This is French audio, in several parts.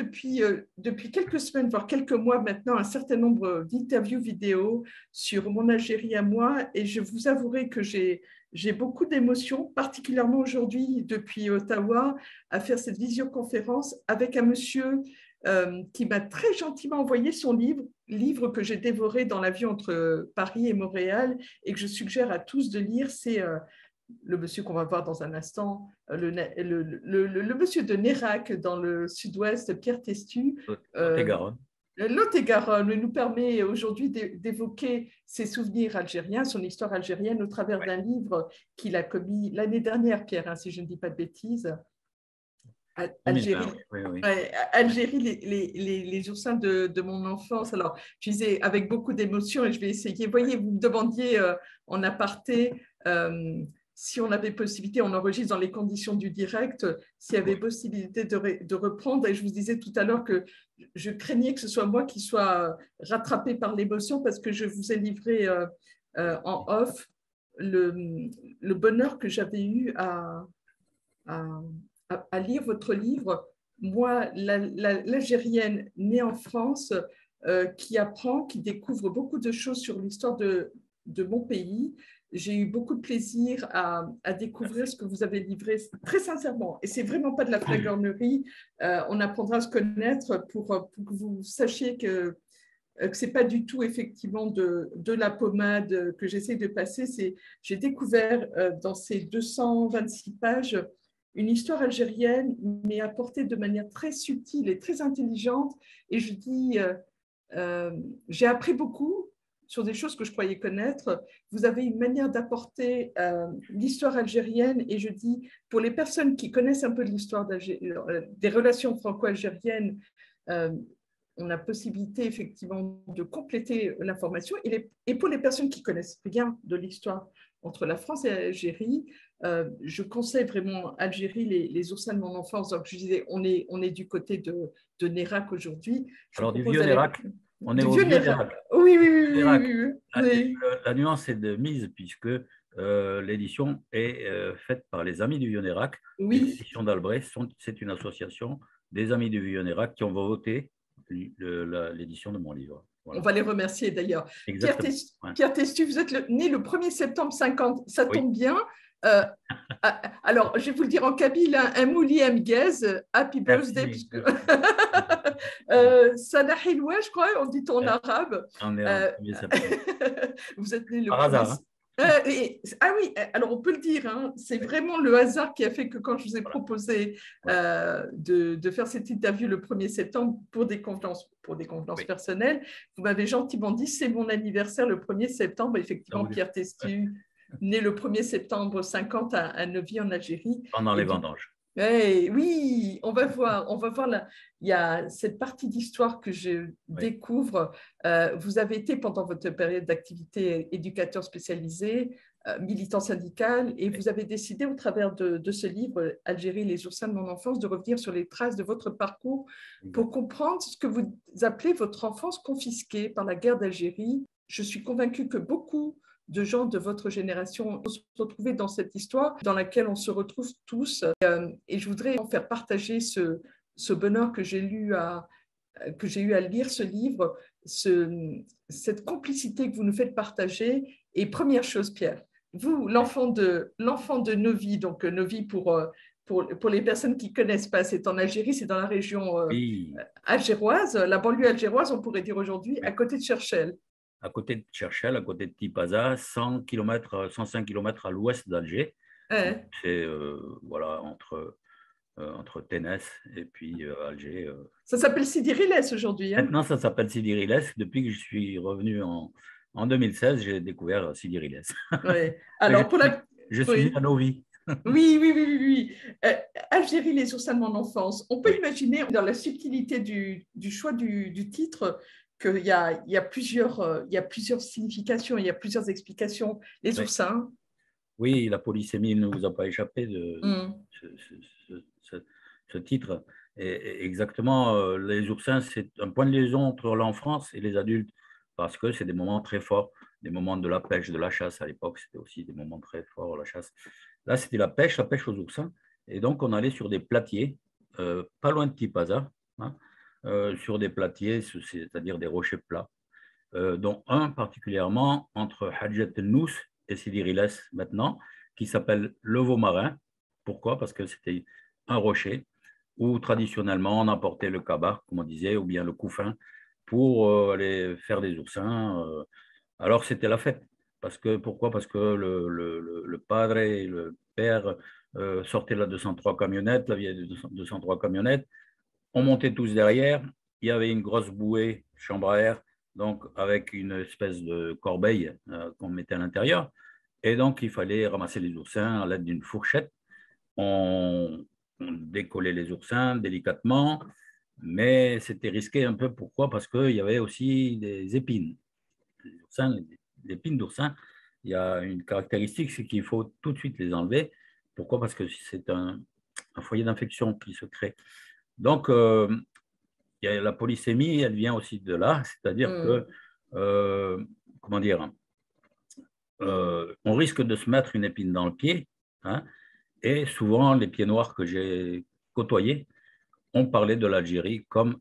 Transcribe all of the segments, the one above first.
depuis quelques semaines, voire quelques mois maintenant, un certain nombre d'interviews vidéo sur mon Algérie à moi, et je vous avouerai que j'ai beaucoup d'émotions, particulièrement aujourd'hui depuis Ottawa, à faire cette visioconférence avec un monsieur qui m'a très gentiment envoyé son livre que j'ai dévoré dans l'avion entre Paris et Montréal et que je suggère à tous de lire. C'est le monsieur qu'on va voir dans un instant, le monsieur de Nérac dans le sud-ouest, Pierre Testu. Lot-et-Garonne. Lot-et-Garonne nous permet aujourd'hui d'évoquer ses souvenirs algériens, son histoire algérienne au travers d'un livre qu'il a commis l'année dernière, Pierre, hein, si je ne dis pas de bêtises. Algérie, Algérie les oursins de mon enfance. Alors, je disais avec beaucoup d'émotion et je vais essayer. Vous voyez, vous me demandiez en aparté si on avait possibilité, on enregistre dans les conditions du direct, s'il y avait possibilité de reprendre. Et je vous disais tout à l'heure que je craignais que ce soit moi qui sois rattrapée par l'émotion parce que je vous ai livré en off le bonheur que j'avais eu à lire votre livre. Moi, l'Algérienne née en France, qui apprend, qui découvre beaucoup de choses sur l'histoire de mon pays. J'ai eu beaucoup de plaisir à découvrir ce que vous avez livré très sincèrement. Et c'est vraiment pas de la flagornerie. On apprendra à se connaître pour que vous sachiez que ce n'est pas du tout effectivement de la pommade que j'essaie de passer. J'ai découvert dans ces 226 pages une histoire algérienne, mais apportée de manière très subtile et très intelligente. Et je dis, j'ai appris beaucoup sur des choses que je croyais connaître. Vous avez une manière d'apporter l'histoire algérienne. Et je dis, pour les personnes qui connaissent un peu de l'histoire des relations franco-algériennes, on a possibilité effectivement de compléter l'information. Et pour les personnes qui connaissent rien de l'histoire entre la France et l'Algérie, je conseille vraiment Algérie, les oursins de mon enfance. Donc, je disais, on est du côté de Nérac aujourd'hui. Alors, du vieux Nérac, on est au vieux Nérac. Oui. La nuance est de mise puisque l'édition est faite par les Amis du vieux Nérac. Oui. L'édition d'Albrecht, c'est une association des Amis du vieux Nérac qui ont voté l'édition de mon livre. Voilà. On va les remercier d'ailleurs. Pierre Testu, vous êtes né le 1er septembre 50, ça tombe bien. Alors, je vais vous le dire en kabyle, un mouli amgaz, happy birthday, puisque Sana Hilwa, je crois, on dit en arabe. On est en 1er septembre. Vous êtes né le Par hasard. ah oui, alors on peut le dire, hein, c'est vraiment le hasard qui a fait que quand je vous ai proposé de faire cette interview le 1er septembre pour des convenances personnelles, vous m'avez gentiment dit c'est mon anniversaire le 1er septembre. Effectivement, Pierre Testu, né le 1er septembre 50 à Neuvy en Algérie. Pendant les vendanges. Oui, on va voir il y a cette partie d'histoire que je découvre. Vous avez été pendant votre période d'activité éducateur spécialisé, militant syndical, et vous avez décidé au travers de ce livre, Algérie, les oursins de mon enfance, de revenir sur les traces de votre parcours pour comprendre ce que vous appelez votre enfance confisquée par la guerre d'Algérie. Je suis convaincue que beaucoup de gens de votre génération se retrouver dans cette histoire dans laquelle on se retrouve tous. Et je voudrais faire partager ce bonheur que j'ai eu à lire ce livre, cette complicité que vous nous faites partager. Et première chose, Pierre, vous, l'enfant de Novi, donc Novi pour les personnes qui ne connaissent pas, c'est en Algérie, c'est dans la région algéroise, la banlieue algéroise, on pourrait dire aujourd'hui, à côté de Cherchell. À côté de Cherchell, à côté de Tipaza, 105 km à l'ouest d'Alger. C'est voilà, entre Ténès et puis Alger. Ça s'appelle Sidi Rilès aujourd'hui. Hein. Maintenant, ça s'appelle Sidi Rilès. Depuis que je suis revenu en 2016, j'ai découvert Sidi Rilès. Alors, je suis à Novi. Oui. Algérie, les oursins de mon enfance. On peut imaginer, dans la subtilité du choix du titre, qu'il y a plusieurs significations, il y a plusieurs explications. Les oursins. Oui, la polysémie ne vous a pas échappé de ce titre. Et exactement, les oursins, c'est un point de liaison entre l'enfance et les adultes, parce que c'est des moments très forts, des moments de la pêche, de la chasse. À l'époque, c'était aussi des moments très forts, la chasse. Là, c'était la pêche aux oursins. Et donc, on allait sur des platiers, pas loin de Tipaza, hein, sur des platiers, c'est-à-dire des rochers plats, dont un particulièrement entre Hadjet el-Nous et Sidi Riles maintenant, qui s'appelle le Vaumarin. Pourquoi? Parce que c'était un rocher où traditionnellement on apportait le kabar, comme on disait, ou bien le couffin, pour aller faire des oursins. Alors c'était la fête. Pourquoi? Parce que le padre et le père sortaient la 203 camionnette, la vieille 203 camionnette. On montait tous derrière. Il y avait une grosse bouée, chambre à air, donc avec une espèce de corbeille qu'on mettait à l'intérieur. Et donc, il fallait ramasser les oursins à l'aide d'une fourchette. On décollait les oursins délicatement, mais c'était risqué un peu. Pourquoi? Parce qu'il y avait aussi des épines. Les épines d'oursin, il y a une caractéristique, c'est qu'il faut tout de suite les enlever. Pourquoi? Parce que c'est un foyer d'infection qui se crée. Donc, la polysémie, elle vient aussi de là, c'est-à-dire que, comment dire, on risque de se mettre une épine dans le pied, hein, et souvent, les pieds noirs que j'ai côtoyés ont parlé de l'Algérie comme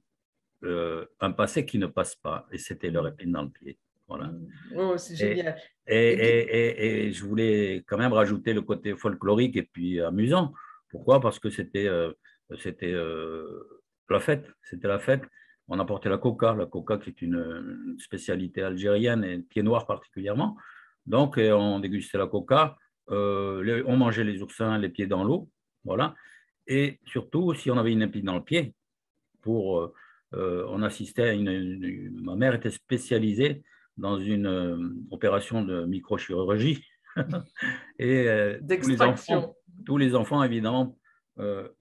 un passé qui ne passe pas, et c'était leur épine dans le pied. Voilà. Oh, c'est génial. Et je voulais quand même rajouter le côté folklorique et puis amusant. Pourquoi? Parce que c'était la fête. C'était la fête. On apportait la coca qui est une spécialité algérienne et pied noir particulièrement. Donc, on dégustait la coca, on mangeait les oursins les pieds dans l'eau. Voilà. Et surtout, si on avait une épine dans le pied, on assistait à ma mère était spécialisée dans une opération de microchirurgie. Et D'extraction. tous les enfants, évidemment,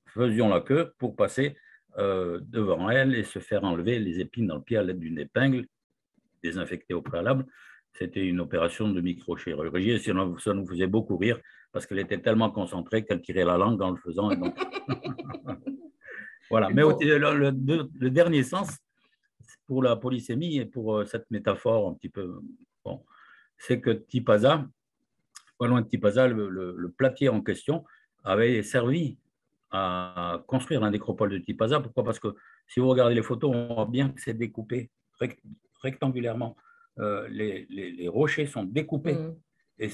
faisions la queue pour passer devant elle et se faire enlever les épines dans le pied à l'aide d'une épingle désinfectée au préalable. C'était une opération de microchirurgie et ça nous faisait beaucoup rire parce qu'elle était tellement concentrée qu'elle tirait la langue en le faisant. Et donc... Voilà. Mais Bon. le dernier sens, pour la polysémie et pour cette métaphore un petit peu, bon, c'est que Tipaza, pas loin de Tipaza, le platier en question avait servi à construire la nécropole de Tipaza. Pourquoi? Parce que si vous regardez les photos, on voit bien que c'est découpé rectangulairement. Les rochers sont découpés et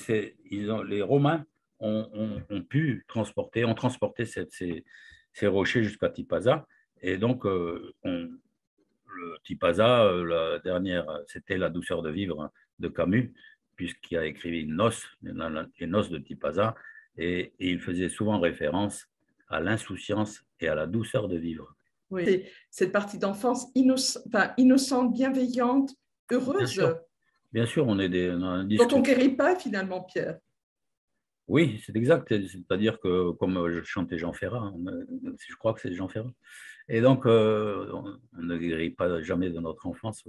les Romains ont pu transporter, ces rochers jusqu'à Tipaza. Et donc, le Tipaza, la dernière, c'était La douceur de vivre de Camus, puisqu'il a écrit les noces de Tipaza, et il faisait souvent référence à l'insouciance et à la douceur de vivre. Oui, cette partie d'enfance innocente, bienveillante, heureuse. Bien sûr, on est dont on ne guérit pas finalement, Pierre. Oui, c'est exact. C'est-à-dire que, comme je chantais Jean Ferrat, je crois que c'est Jean Ferrat, et donc on ne guérit pas jamais de notre enfance.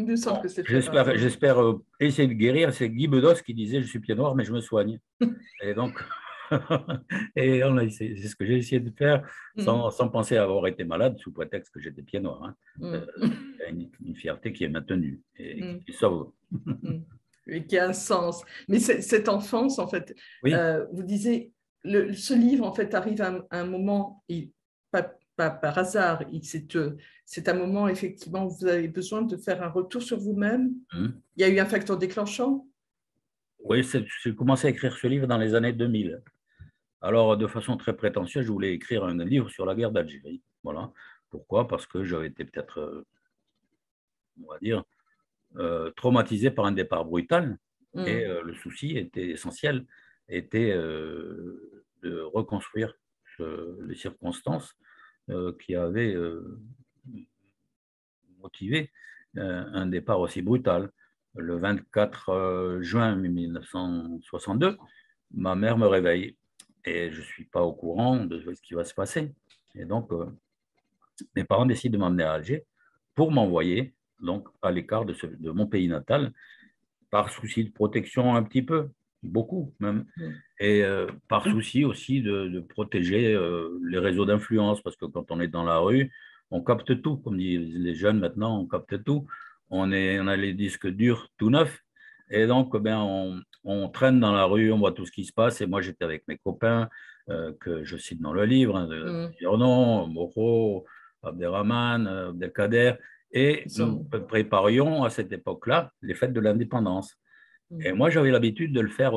Il me semble que c'est Ferrat. J'espère essayer de guérir. C'est Guy Bedos qui disait « Je suis pied noir, mais je me soigne ». Et donc, c'est ce que j'ai essayé de faire sans penser avoir été malade sous prétexte que j'étais pied noir. Il y a une fierté qui est maintenue et qui sauve. Et qui a un sens. Mais cette enfance, en fait, oui. Vous disiez, ce livre, en fait, arrive à un moment, et pas par hasard, c'est un moment, effectivement, où vous avez besoin de faire un retour sur vous-même. Il y a eu un facteur déclenchant? Oui, j'ai commencé à écrire ce livre dans les années 2000. Alors, de façon très prétentieuse, je voulais écrire un livre sur la guerre d'Algérie. Voilà. Pourquoi? Parce que j'avais été peut-être, on va dire, traumatisé par un départ brutal. Et le souci était essentiel, était de reconstruire les circonstances qui avaient motivé un départ aussi brutal. Le 24 juin 1962, ma mère me réveille et je ne suis pas au courant de ce qui va se passer. Et donc, mes parents décident de m'emmener à Alger pour m'envoyer donc à l'écart de mon pays natal, par souci de protection un petit peu, beaucoup même, et par souci aussi de protéger les réseaux d'influence, parce que quand on est dans la rue, on capte tout, comme disent les jeunes maintenant, on capte tout. On a les disques durs tout neufs, et donc on traîne dans la rue, on voit tout ce qui se passe, et moi j'étais avec mes copains, que je cite dans le livre, Durnon, Moreau, Abderrahmane, Abdelkader, et nous préparions à cette époque-là les fêtes de l'indépendance. Et moi, j'avais l'habitude de le faire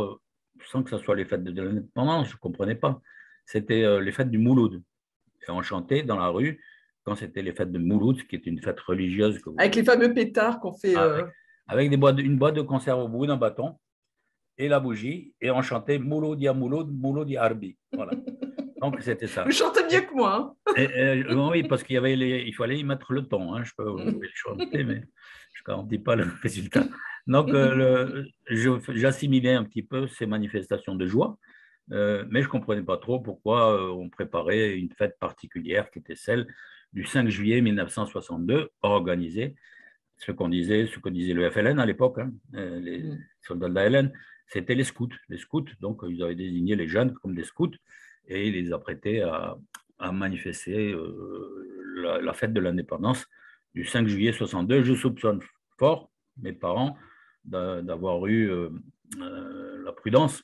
sans que ce soit les fêtes de l'indépendance, je ne comprenais pas. C'était les fêtes du Mouloud. Et on chantait dans la rue quand c'était les fêtes de Mouloud, qui est une fête religieuse. Avec les fameux pétards qu'on fait. Avec une boîte de conserve au bout d'un bâton et la bougie, et on chantait Mouloud ya Mouloud, Mouloud ya Arbi. Voilà. Donc, c'était ça. Vous chantez mieux que moi. Oui, parce il fallait y mettre le ton. Hein. Je peux le chanter, mais je ne garantis pas le résultat. Donc, j'assimilais un petit peu ces manifestations de joie, mais je ne comprenais pas trop pourquoi on préparait une fête particulière qui était celle du 5 juillet 1962, organisée, ce que disait le FLN à l'époque, hein, les soldats de la LN, c'était les scouts. Les scouts, donc ils avaient désigné les jeunes comme des scouts et ils les apprêtaient à manifester la fête de l'indépendance du 5 juillet 62. Je soupçonne fort mes parents d'avoir eu la prudence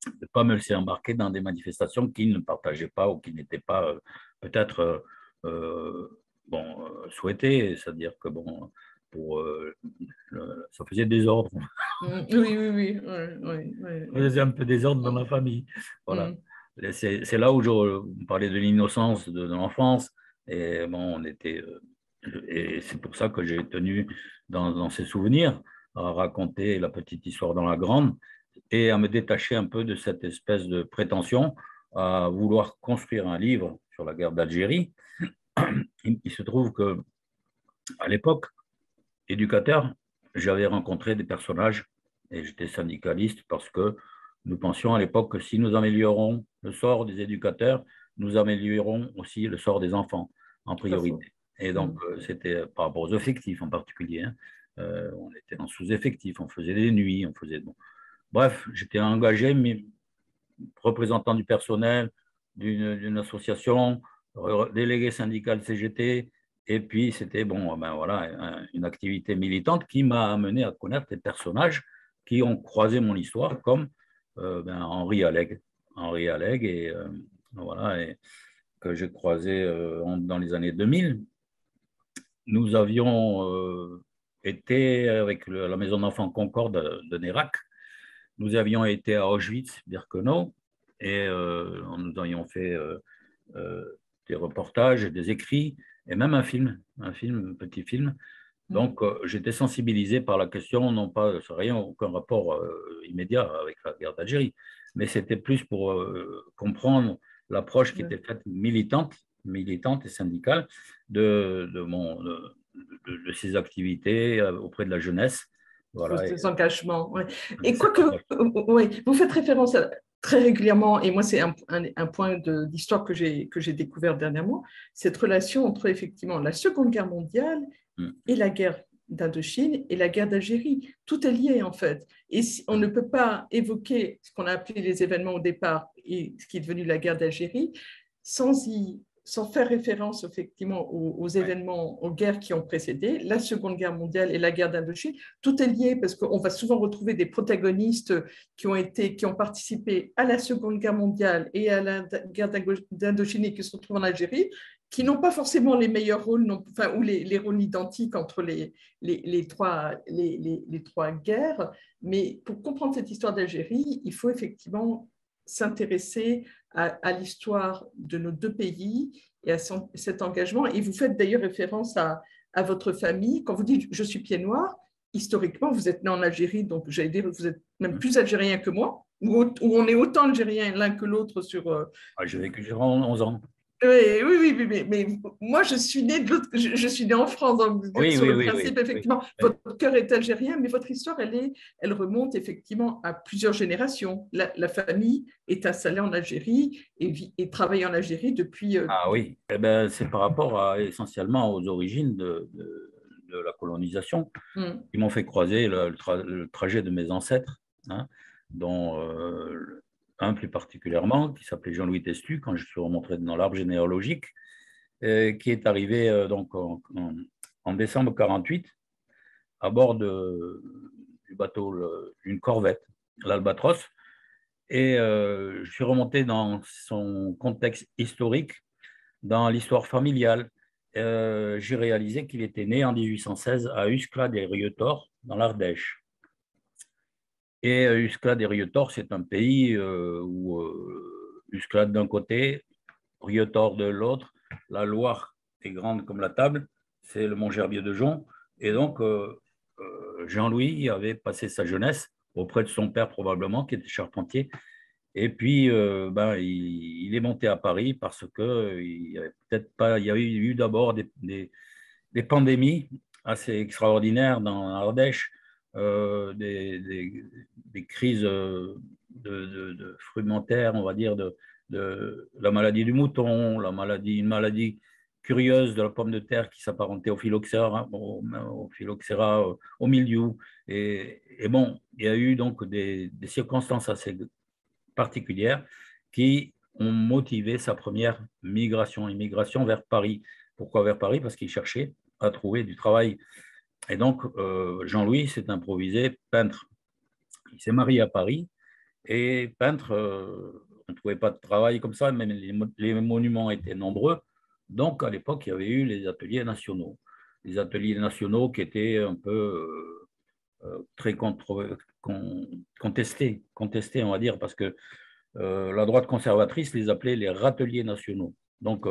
de ne pas me laisser embarquer dans des manifestations qu'ils ne partageaient pas ou qui n'étaient pas peut-être souhaitées. C'est-à-dire que ça faisait désordre. Oui. Ça faisait un peu désordre dans la famille. Voilà. C'est là où on parlait de l'innocence de l'enfance. Et bon, et c'est pour ça que j'ai tenu dans ces souvenirs à raconter la petite histoire dans la grande et à me détacher un peu de cette espèce de prétention à vouloir construire un livre sur la guerre d'Algérie. Il se trouve que à l'époque, éducateur, j'avais rencontré des personnages et j'étais syndicaliste parce que nous pensions à l'époque que si nous améliorons le sort des éducateurs, nous améliorons aussi le sort des enfants en priorité. Et donc, c'était par rapport aux effectifs en particulier. Hein. On était en sous-effectif, on faisait des nuits, on faisait... Bon. Bref, j'étais engagé, mais représentant du personnel, d'une association, délégué syndical CGT, et puis c'était une activité militante qui m'a amené à connaître des personnages qui ont croisé mon histoire, comme Henri Alleg. Henri Alleg, et que j'ai croisé dans les années 2000. Nous avions été avec la maison d'enfants Concorde de Nérac. Nous avions été à Auschwitz-Birkenau et nous avions fait des reportages, des écrits et même un petit film. Donc, j'étais sensibilisé par la question, non pas, aucun rapport immédiat avec la guerre d'Algérie, mais c'était plus pour comprendre l'approche qui était faite militante et syndicale de ces activités auprès de la jeunesse. Voilà, des engagements. Ouais. Et quoique, vous faites référence très régulièrement, et moi c'est un point d'histoire que j'ai découvert dernièrement, cette relation entre effectivement la Seconde Guerre mondiale et la guerre d'Indochine et la guerre d'Algérie. Tout est lié en fait. Et on ne peut pas évoquer ce qu'on a appelé les événements au départ et ce qui est devenu la guerre d'Algérie sans faire référence effectivement aux événements, aux guerres qui ont précédé, la Seconde Guerre mondiale et la guerre d'Indochine. Tout est lié parce qu'on va souvent retrouver des protagonistes qui ont participé à la Seconde Guerre mondiale et à la guerre d'Indochine et qui se retrouvent en Algérie, qui n'ont pas forcément les meilleurs rôles, ou les rôles identiques entre les trois guerres. Mais pour comprendre cette histoire d'Algérie, il faut effectivement s'intéresser à l'histoire de nos deux pays et à cet engagement. Et vous faites d'ailleurs référence à votre famille. Quand vous dites « je suis pied noir », historiquement, vous êtes né en Algérie, donc j'allais dire que vous êtes même plus algérien que moi, ou on est autant algérien l'un que l'autre sur… J'ai vécu durant 11 ans. Oui, mais moi, je suis né en France, donc sur le principe, effectivement, votre cœur est algérien, mais votre histoire, elle remonte effectivement à plusieurs générations. La famille est installée en Algérie et travaille en Algérie depuis… Ah oui, c'est par rapport essentiellement aux origines de la colonisation qui m'ont fait croiser le trajet de mes ancêtres, hein, dont un plus particulièrement, qui s'appelait Jean-Louis Testu, quand je suis remonté dans l'arbre généalogique, qui est arrivé donc en décembre 1948 à bord du bateau, d'une corvette, l'Albatros. Et je suis remonté dans son contexte historique, dans l'histoire familiale, j'ai réalisé qu'il était né en 1816 à Uskladh-et-Rieutort, dans l'Ardèche. Et Uskladh-et-Rieutort, c'est un pays où Uskladh d'un côté, Rieutort de l'autre, la Loire est grande comme la table, c'est le Mont-Gerbier de Jonc. Et donc, Jean-Louis avait passé sa jeunesse auprès de son père probablement, qui était charpentier. Et puis, il est monté à Paris parce que il y avait peut-être pas, il y a eu d'abord des pandémies assez extraordinaires dans l'Ardèche, des crises de frumentaires, on va dire, de la maladie du mouton, une maladie curieuse de la pomme de terre qui s'apparentait au phylloxéra, au mildiou. Et bon, il y a eu donc des circonstances assez particulières qui ont motivé sa première immigration vers Paris. Pourquoi vers Paris? Parce qu'il cherchait à trouver du travail. Et donc, Jean-Louis s'est improvisé peintre. Il s'est marié à Paris et peintre, on ne trouvait pas de travail comme ça, même les monuments étaient nombreux. Donc, à l'époque, il y avait eu les ateliers nationaux. Les ateliers nationaux qui étaient un peu très contestés, on va dire, parce que la droite conservatrice les appelait les râteliers nationaux. Donc,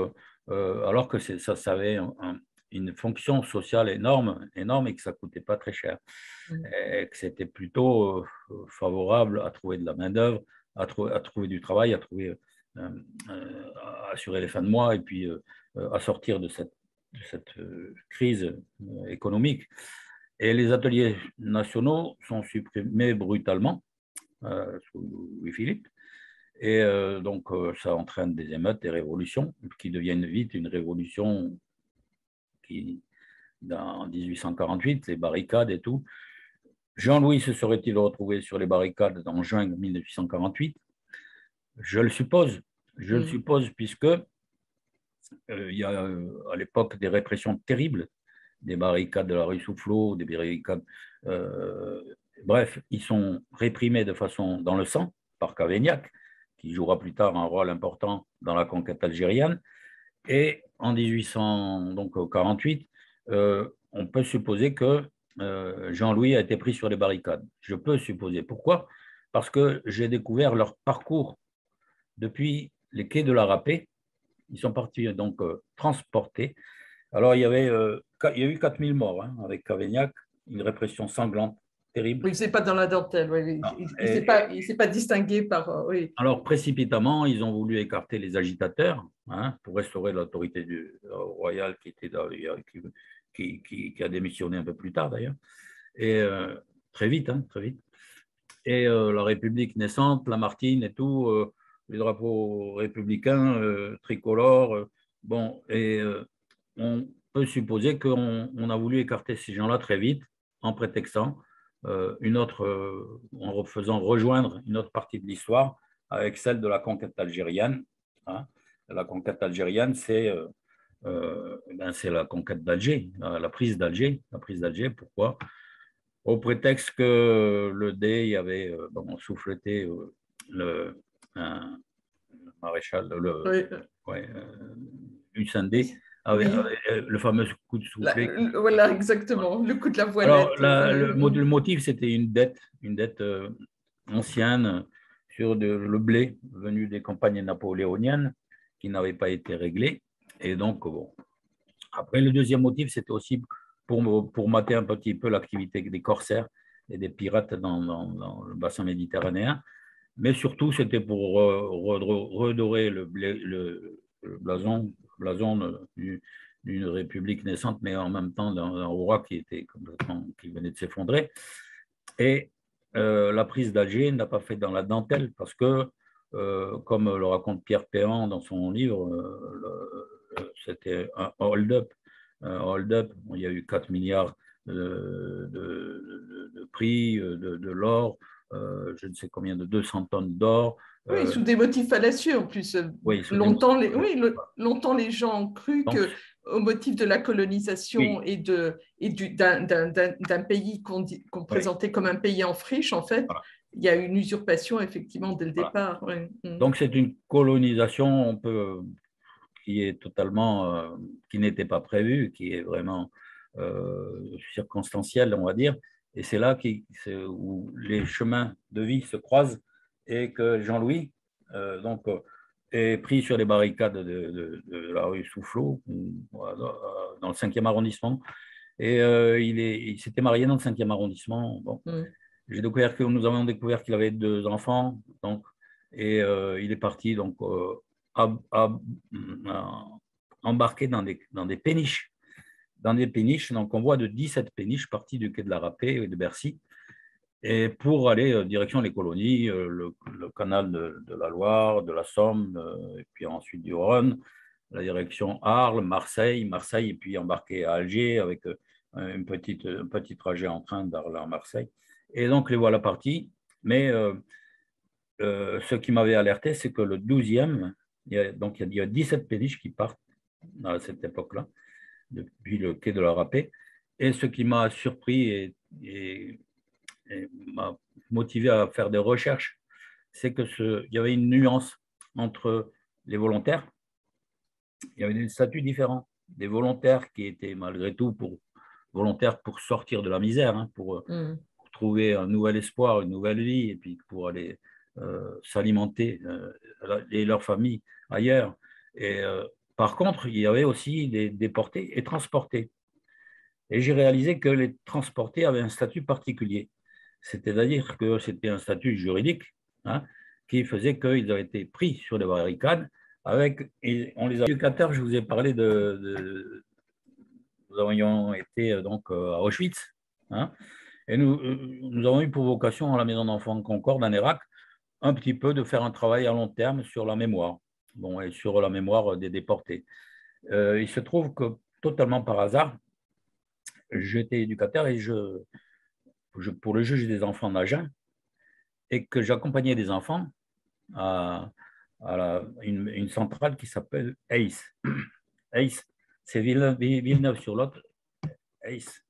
alors que ça avait une fonction sociale énorme et que ça ne coûtait pas très cher. Et que c'était plutôt favorable à trouver de la main-d'œuvre, à trouver du travail, à assurer les fins de mois et puis à sortir de cette crise économique. Et les ateliers nationaux sont supprimés brutalement sous Louis-Philippe. Et donc, ça entraîne des émeutes, des révolutions qui deviennent vite une révolution en 1848, les barricades et tout. Jean-Louis se serait-il retrouvé sur les barricades en juin 1848? Je le suppose. Je le suppose puisque il y a à l'époque des répressions terribles, des barricades de la rue Soufflot, des barricades. Bref, ils sont réprimés dans le sang par Cavaignac, qui jouera plus tard un rôle important dans la conquête algérienne. Et en 1848, on peut supposer que Jean-Louis a été pris sur les barricades. Je peux supposer. Pourquoi? Parce que j'ai découvert leur parcours depuis les quais de la Râpée. Ils sont partis donc transportés. Alors, il y a eu 4000 morts avec Cavaignac, une répression sanglante, terrible. Oui, c'est pas dans la dentelle. Oui. Il ne s'est pas distingué par. Oui. Alors, précipitamment, ils ont voulu écarter les agitateurs pour restaurer l'autorité royale qui a démissionné un peu plus tard d'ailleurs. Et très vite, très vite. Et la République naissante, Lamartine et tout, les drapeaux républicains, tricolores. Bon, et on peut supposer qu'on a voulu écarter ces gens-là très vite en prétextant en faisant rejoindre une autre partie de l'histoire avec celle de la conquête algérienne. La conquête algérienne, c'est la conquête d'Alger, la prise d'Alger. Pourquoi? Au prétexte que le Dey il y avait souffleté un maréchal, Hussein Dey, avec le fameux coup de soufflet. Voilà, exactement, le coup de la voilette. Alors, le motif, c'était une dette ancienne sur le blé venu des campagnes napoléoniennes qui n'avait pas été réglée. Et donc, bon. Après, le deuxième motif, c'était aussi pour mater un petit peu l'activité des corsaires et des pirates dans le bassin méditerranéen. Mais surtout, c'était pour redorer le blason d'une république naissante, mais en même temps d'un roi qui venait de s'effondrer. Et la prise d'Alger n'a pas fait dans la dentelle parce que, comme le raconte Pierre Péan dans son livre, c'était un hold-up. Il y a eu 4 milliards de prix, de l'or, je ne sais combien, de 200 tonnes d'or. Oui, sous des motifs fallacieux en plus. Oui, longtemps les gens ont cru qu'au motif de la colonisation et d'un pays qu'on présentait comme un pays en friche, en fait, il y a eu une usurpation effectivement dès le départ. Donc c'est une colonisation qui est totalement, qui n'était pas prévu, qui est vraiment circonstanciel, on va dire. Et c'est là où les chemins de vie se croisent et que Jean-Louis est pris sur les barricades de la rue Soufflot, dans le 5e arrondissement. Et il s'était marié dans le 5e arrondissement. Bon. Nous avons découvert qu'il avait 2 enfants. Donc, et il est parti donc, embarqué dans des péniches. Dans des péniches, donc on voit de 17 péniches parties du quai de la Râpée et de Bercy, et pour aller direction les colonies, le canal de la Loire, de la Somme, et puis ensuite du Rhône, la direction Arles, Marseille, et puis embarqué à Alger avec un petit trajet en train d'Arles à Marseille. Et donc les voilà partis. Mais ce qui m'avait alerté, c'est que le 12e, il y a 17 péniches qui partent à cette époque-là, depuis le quai de la Râpée. Et ce qui m'a surpris et m'a motivé à faire des recherches, c'est qu'il y avait une nuance entre les volontaires. Il y avait des statuts différents. Des volontaires qui étaient malgré tout volontaires pour sortir de la misère, hein, pour trouver un nouvel espoir, une nouvelle vie, et puis pour aller s'alimenter et leur famille ailleurs. Et par contre, il y avait aussi des déportés et transportés. Et j'ai réalisé que les transportés avaient un statut particulier. C'est-à-dire que c'était un statut juridique, hein, qui faisait qu'ils avaient été pris sur les barricades et on les a éducateurs. Je vous ai parlé nous avions été donc à Auschwitz, hein, et nous avons eu pour vocation à la maison d'enfants Concorde en Irak un petit peu de faire un travail à long terme sur la mémoire, et sur la mémoire des déportés. Il se trouve que totalement par hasard, j'étais éducateur et pour le juge des enfants d'Agen, et que j'accompagnais des enfants à une centrale qui s'appelle ACE. ACE, c'est Villeneuve-sur-Lot, ACE.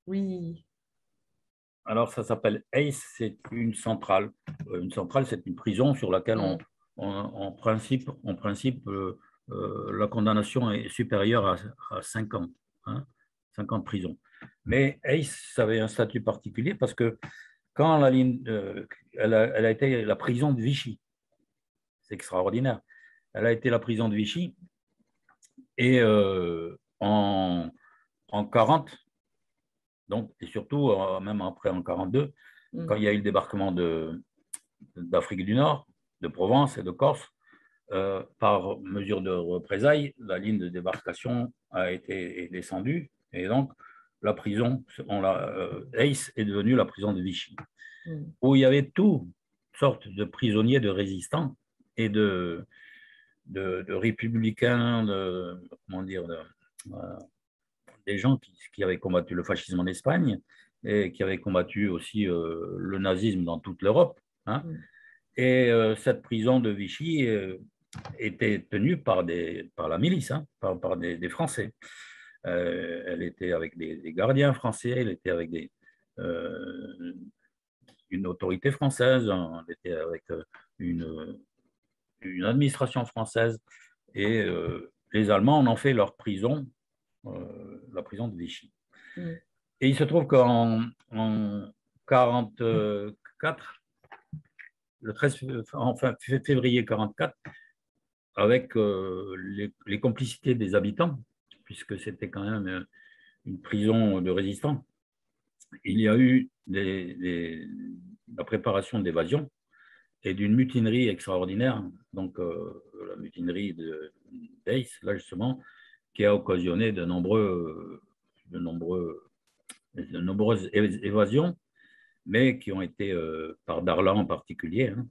Oui. Alors, ça s'appelle ACE, c'est une centrale. Une centrale, c'est une prison sur laquelle, en principe, la condamnation est supérieure à 5 ans, hein, 5 ans de prison. Mais ACE avait un statut particulier parce que quand elle a été la prison de Vichy, c'est extraordinaire, elle a été la prison de Vichy, et en 40, donc, et surtout même après en 42, quand il y a eu le débarquement d'Afrique du Nord, de Provence et de Corse, par mesure de représailles, la ligne de débarcation est descendue, et donc la prison, ACE est devenue la prison de Vichy, où il y avait toutes sortes de prisonniers, de résistants et de républicains, des gens qui avaient combattu le fascisme en Espagne et qui avaient combattu aussi le nazisme dans toute l'Europe, hein. Et cette prison de Vichy était tenue par la milice, hein, par des Français. Elle était avec des gardiens français, elle était avec une autorité française, elle était avec une administration française. Et les Allemands en ont fait leur prison, la prison de Vichy. Et il se trouve qu'en 1944, février 1944, avec les complicités des habitants, puisque c'était quand même une prison de résistants, il y a eu la préparation d'évasion et d'une mutinerie extraordinaire, donc la mutinerie d'Ace, là justement, qui a occasionné de nombreuses évasions, mais qui ont été, par Darlan en particulier, hein,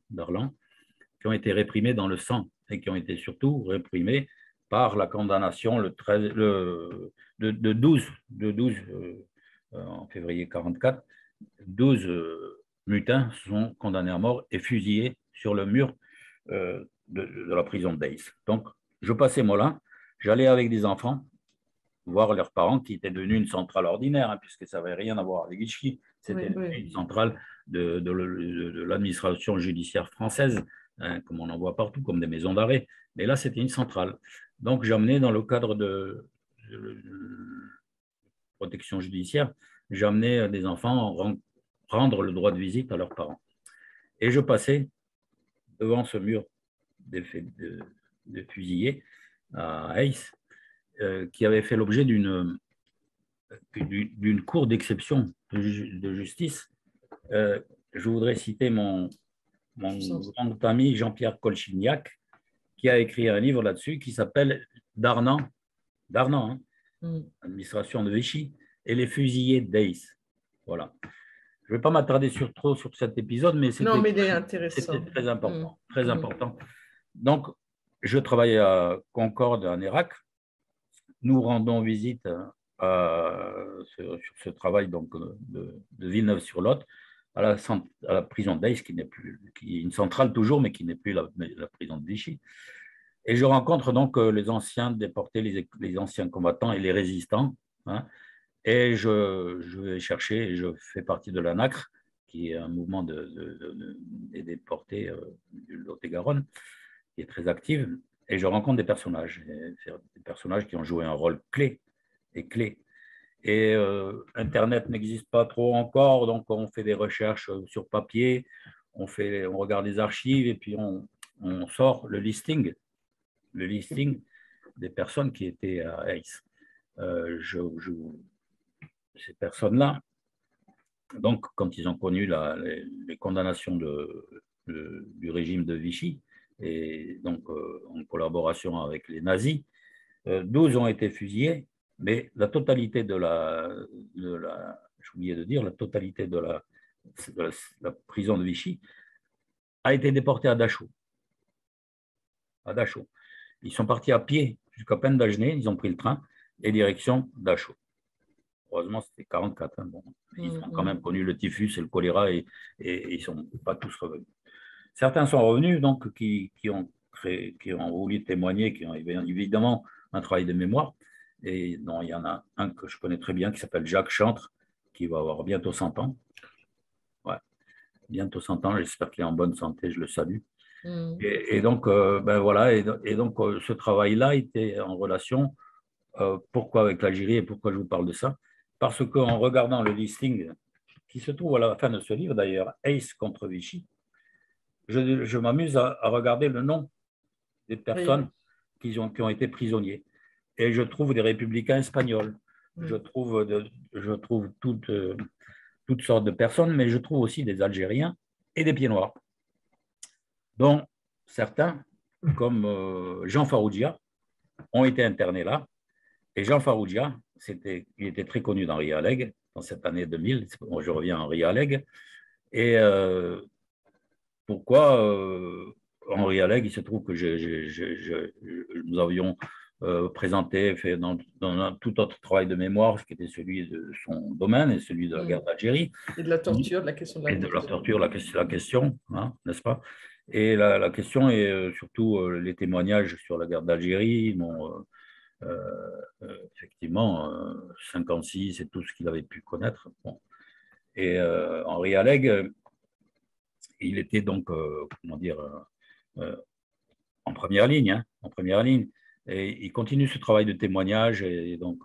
qui ont été réprimées dans le sang et qui ont été surtout réprimées par la condamnation de 12 en février 1944, 12 mutins sont condamnés à mort et fusillés sur le mur de la prison d'Ace. Donc, je passais moi là, j'allais avec des enfants voir leurs parents, qui étaient devenus une centrale ordinaire, hein, puisque ça n'avait rien à voir avec Vichy. C'était une centrale de l'administration judiciaire française, hein, comme on en voit partout, comme des maisons d'arrêt. Mais là, c'était une centrale. Donc, j'emmenais dans le cadre de protection judiciaire, j'emmenais des enfants rendre le droit de visite à leurs parents. Et je passais devant ce mur de fusillés à Aix, qui avait fait l'objet d'une cour d'exception de justice. Je voudrais citer mon grand ami Jean-Pierre Colchignac, qui a écrit un livre là-dessus qui s'appelle Darnand, hein, administration de Vichy, et les fusillés d'Aix. Voilà. Je ne vais pas m'attarder trop sur cet épisode, mais c'était très important. Très important. Donc, je travaillais à Concorde, en Irak. Nous rendons visite sur ce travail donc, de Villeneuve-sur-Lot à la prison d'Aix, qui est une centrale toujours, mais qui n'est plus la prison de Vichy. Et je rencontre donc les anciens déportés, les anciens combattants et les résistants. Hein, et je vais chercher, et je fais partie de la NACRE, qui est un mouvement des déportés du Lot-et-Garonne, qui est très active. Et je rencontre des personnages qui ont joué un rôle clé. Et Internet n'existe pas trop encore, donc on fait des recherches sur papier, on regarde les archives et puis on sort le listing des personnes qui étaient à Aix. Ces personnes-là, donc quand ils ont connu les condamnations du régime de Vichy, et donc en collaboration avec les nazis, 12 ont été fusillés, mais la totalité j'ai oublié de dire, la totalité de la prison de Vichy a été déportée à Dachau. Ils sont partis à pied jusqu'à Penn-d'Agenais, ils ont pris le train et direction Dachau. Heureusement, c'était 44. Hein, bon. Ils ont quand même connu le typhus et le choléra et ils ne sont pas tous revenus. Certains sont revenus, donc, qui ont voulu témoigner, qui ont évidemment un travail de mémoire. Et non, il y en a un que je connais très bien qui s'appelle Jacques Chantre, qui va avoir bientôt 100 ans. Ouais, bientôt 100 ans, j'espère qu'il est en bonne santé, je le salue. Et donc, voilà, et donc ce travail-là était en relation. Pourquoi avec l'Algérie et pourquoi je vous parle de ça? Parce qu'en regardant le listing qui se trouve à la fin de ce livre, d'ailleurs, Aix contre Vichy, je m'amuse à regarder le nom des personnes qui ont été prisonniers. Et je trouve des républicains espagnols, je trouve toutes sortes de personnes, mais je trouve aussi des Algériens et des Pieds Noirs, dont certains, comme Jean Faroudia, ont été internés là. Et Jean Faroudia, il était très connu d'Henri Alleg dans cette année 2000. Je reviens à Henri Alleg. Et pourquoi Henri Alleg? Il se trouve que nous avions présenté, fait dans un tout autre travail de mémoire, qui était celui de son domaine et celui de la guerre d'Algérie. Et de la torture, la question de la torture. Et de la torture, la question, hein, n'est-ce pas? Et la question est surtout les témoignages sur la guerre d'Algérie. Effectivement, 56 et tout ce qu'il avait pu connaître. Bon. Et Henri Alleg, il était donc, comment dire, en première ligne, hein, en première ligne. Et il continue ce travail de témoignage. Et donc,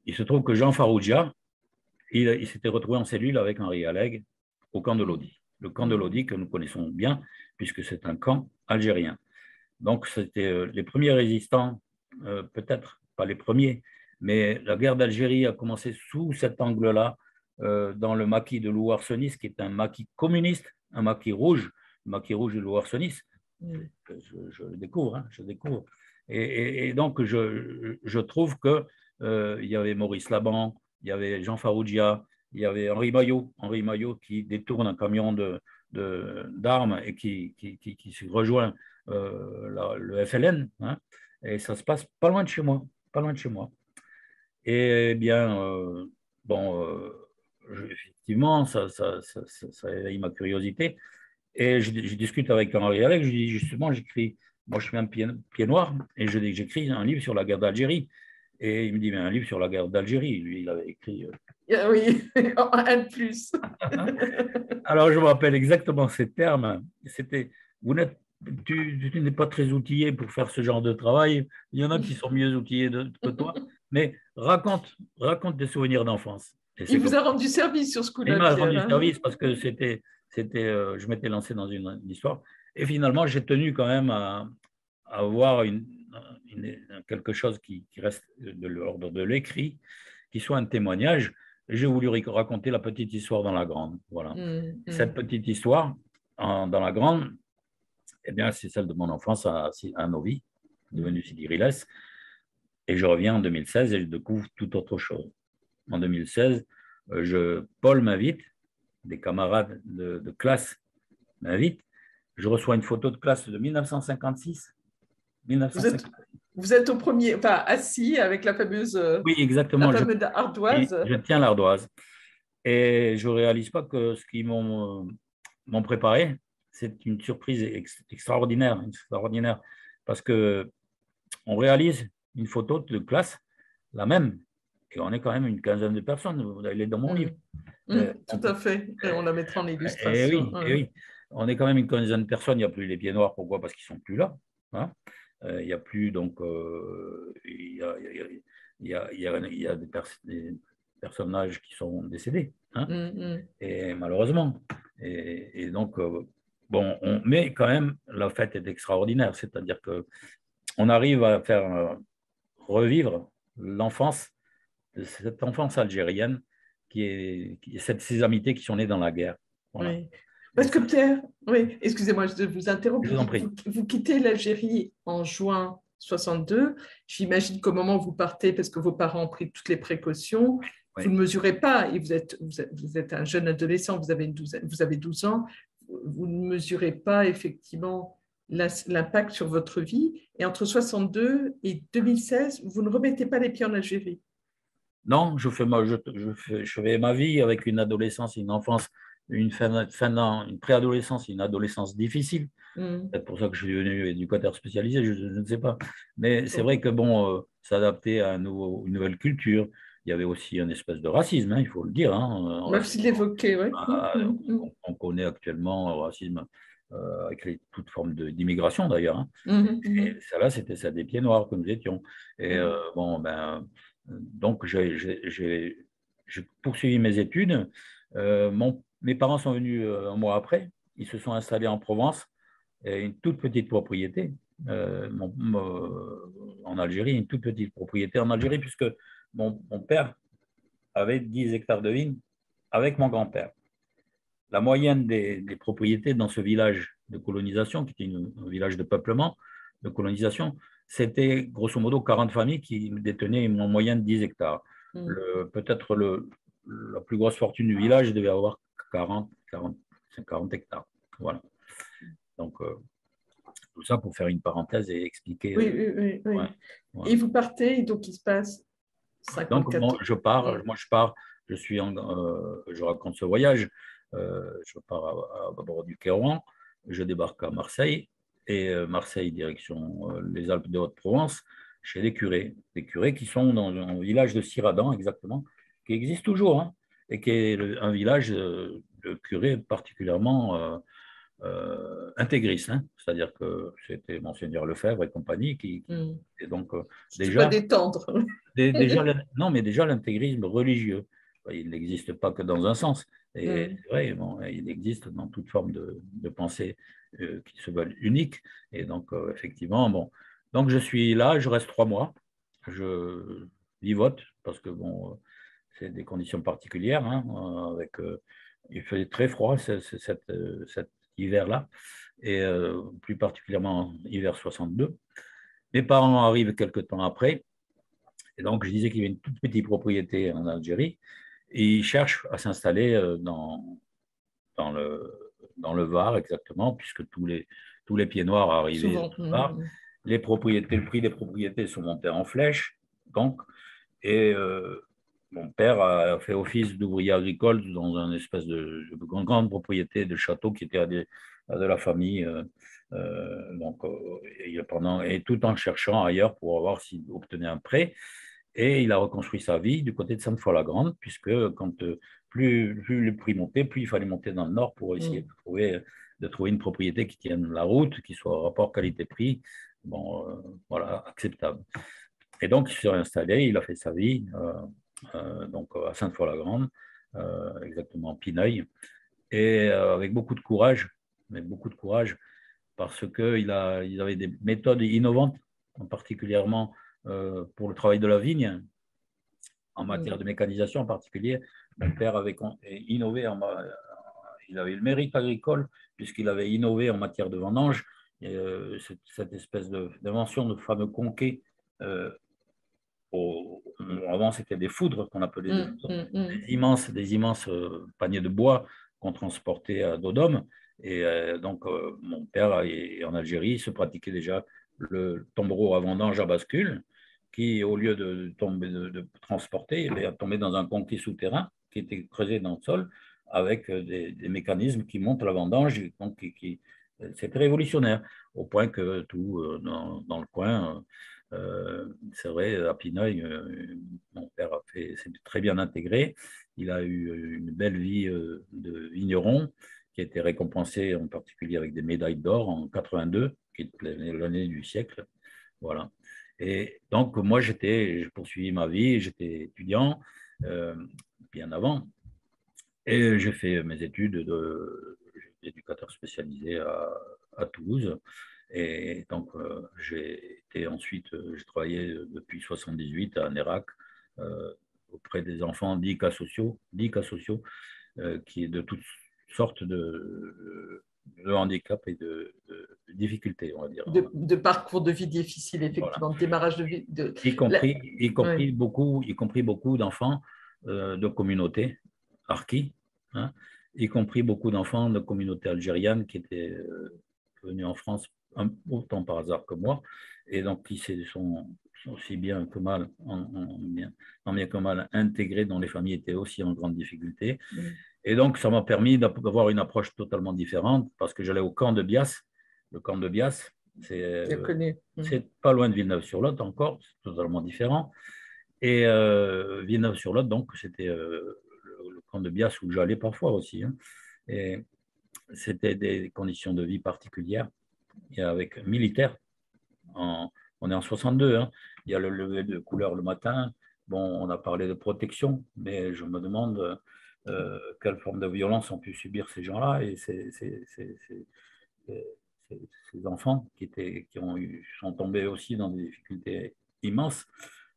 il se trouve que Jean Faroudia, il s'était retrouvé en cellule avec Henri Alleg au camp de Lodi. Le camp de Lodi que nous connaissons bien, puisque c'est un camp algérien. Donc, c'était les premiers résistants, peut-être pas les premiers, mais la guerre d'Algérie a commencé sous cet angle-là, dans le maquis de Louarsenis, qui est un maquis communiste, un maquis rouge, le maquis rouge de Louarsenis. Je le découvre, hein, je découvre. Et donc, je trouve que il y avait Maurice Laban, il y avait Jean Faroudia, il y avait Henri Maillot qui détourne un camion d'armes et qui se rejoint le FLN, hein, et ça se passe pas loin de chez moi, Et bien, effectivement, ça éveille ma curiosité. Et je discute avec Henri Alleg, je dis justement, moi je suis un pied noir, et j'écris un livre sur la guerre d'Algérie. Et il me dit, mais un livre sur la guerre d'Algérie, lui, il avait écrit… Oui, un de plus. Alors, je me rappelle exactement ces termes. C'était vous n'êtes, tu n'es pas très outillé pour faire ce genre de travail. Il y en a qui sont mieux outillés que toi, mais raconte des souvenirs d'enfance. Et Il c'est vous comme a rendu service sur ce il coup-là, m'a Pierre, rendu hein? service parce que je m'étais lancé dans une histoire. Et finalement, j'ai tenu quand même à avoir quelque chose qui reste de l'ordre de l'écrit, qui soit un témoignage. J'ai voulu raconter la petite histoire dans la grande. Voilà. Cette petite histoire dans la grande, eh bien, c'est celle de mon enfance à Novi, devenue Sidi Riles. Et je reviens en 2016 et je découvre tout autre chose. En 2016, Paul m'invite, des camarades de classe m'invitent. Je reçois une photo de classe de 1956. Vous êtes, vous êtes au premier, enfin, assis avec Oui, exactement. la fameuse ardoise. Je tiens l'ardoise. Et je ne réalise pas que ce qu'ils m'ont préparé, c'est une surprise extraordinaire, parce qu'on réalise une photo de classe, la même, et on est quand même une quinzaine de personnes. Elle est dans mon livre. Tout à fait. Et on la mettra en Et illustration. oui, et oui, on est quand même une quinzaine de personnes. Il n'y a plus les pieds noirs. Pourquoi? Parce qu'ils ne sont plus là. Hein. Il n'y a plus, donc, il y a des personnages qui sont décédés. Hein. Et malheureusement. Et donc, bon, mais quand même, la fête est extraordinaire. C'est-à-dire qu'on arrive à faire revivre l'enfance, cette enfance algérienne, ces amitiés qui sont nées dans la guerre. Voilà. Oui. Parce que Pierre, oui, excusez-moi, je vous interromps. Je vous en prie. Vous quittez l'Algérie en juin 62. J'imagine qu'au moment où vous partez, parce que vos parents ont pris toutes les précautions, Oui. vous ne mesurez pas, et vous êtes un jeune adolescent, vous avez 12 ans, vous ne mesurez pas effectivement l'impact sur votre vie. Et entre 62 et 2016, vous ne remettez pas les pieds en Algérie. Non, je fais ma vie avec une adolescence, une enfance, une préadolescence, une adolescence difficile. C'est peut-être pour ça que je suis devenu éducateur spécialisé, je ne sais pas. Mais c'est vrai que bon, s'adapter à une nouvelle culture, il y avait aussi une espèce de racisme, hein, il faut le dire. Hein, Merci de l'évoquer, oui. on connaît actuellement le racisme avec toute forme d'immigration d'ailleurs. Hein. Et ça là, c'était ça des pieds noirs que nous étions. Et bon, ben, donc j'ai poursuivi mes études. Mes parents sont venus un mois après. Ils se sont installés en Provence, et une toute petite propriété en Algérie, une toute petite propriété en Algérie, puisque mon père avait 10 hectares de vignes avec mon grand-père. La moyenne des propriétés dans ce village de colonisation, qui était un village de peuplement, de colonisation, c'était grosso modo 40 familles qui détenaient en moyenne 10 hectares. Peut-être la plus grosse fortune du village devait avoir 40 hectares. Voilà. Donc, tout ça pour faire une parenthèse et expliquer. Oui. Ouais. Et vous partez, donc il se passe 54 ans. Donc, je pars, je raconte ce voyage. Je pars à bord du Kérouan, je débarque à Marseille, et Marseille, direction les Alpes de Haute-Provence, chez les curés qui sont dans un village de Siradan, exactement, qui existe toujours, hein, et qui est un village de curés particulièrement intégriste, hein, c'est-à-dire que c'était Monseigneur Lefebvre et compagnie et donc déjà pas détendre. Non, mais déjà l'intégrisme religieux, il n'existe pas que dans un sens. Et c'est vrai, bon, il existe dans toute forme de pensée qui se veulent uniques. Et donc, effectivement, bon. Donc, je suis là, je reste 3 mois. Je vivote parce que, bon, c'est des conditions particulières. Hein, il fait très froid cet hiver-là, et plus particulièrement hiver 62. Mes parents arrivent quelques temps après. Et donc, je disais qu'il y avait une toute petite propriété en Algérie, et ils cherchent à s'installer dans le Var, exactement, puisque tous les pieds noirs arrivaient dans le Var. Le prix des propriétés sont montés en flèche, donc, et mon père a fait office d'ouvrier agricole dans une espèce de grande propriété de château qui était à de la famille. Donc, et tout en cherchant ailleurs pour voir s'il obtenait un prêt. Et il a reconstruit sa vie du côté de Sainte-Foy-la-Grande, puisque plus le prix montait, plus il fallait monter dans le nord pour essayer de trouver de trouver une propriété qui tienne la route, qui soit au rapport qualité-prix, bon, voilà, acceptable. Et donc, il s'est installé, il a fait sa vie, donc à Sainte-Foy-la-Grande, exactement, Pineuil, et avec beaucoup de courage, parce qu'il avait des méthodes innovantes, particulièrement pour le travail de la vigne, en matière de mécanisation en particulier. Mon père avait innové, il avait le mérite agricole, puisqu'il avait innové en matière de vendange, cette espèce d'invention de fameux conquets. Avant, c'était des foudres qu'on appelait des immenses paniers de bois qu'on transportait à dos d'homme. Et donc, mon père, en Algérie, se pratiquait déjà le tombereau à vendange à bascule, qui, au lieu de transporter, il tombé dans un conquet souterrain qui était creusé dans le sol avec des mécanismes qui montent la vendange. Donc, c'était révolutionnaire, au point que tout dans le coin, c'est vrai, à Pineuil, mon père s'est très bien intégré. Il a eu une belle vie de vigneron, qui a été récompensé en particulier avec des médailles d'or en 82, qui est l'année du siècle. Voilà. Et donc, moi, j'ai poursuivi ma vie, j'étais étudiant bien avant, et j'ai fait mes études d'éducateur spécialisé à Toulouse. Et donc, j'ai travaillé depuis 78 à Nérac auprès des enfants dits cas sociaux, qui est de toutes sortes de handicap et de difficultés, on va dire. De parcours de vie difficile, effectivement, Voilà. de démarrage de vie. Y compris beaucoup d'enfants de communautés harkis, hein, y compris beaucoup d'enfants de communautés algériennes qui étaient venus en France autant par hasard que moi, et donc qui sont aussi bien que mal, tant bien que mal intégrés, dont les familles étaient aussi en grande difficulté. Et donc, ça m'a permis d'avoir une approche totalement différente, parce que j'allais au camp de Bias. Le camp de Bias, c'est pas loin de Villeneuve-sur-Lot encore, c'est totalement différent. Et Villeneuve-sur-Lot, donc, c'était le camp de Bias où j'allais parfois aussi. Hein. Et c'était des conditions de vie particulières, et avec militaires. On est en 62, hein. Il y a le lever de couleur le matin. Bon, on a parlé de protection, mais je me demande quelle forme de violence ont pu subir ces gens-là et ces enfants sont tombés aussi dans des difficultés immenses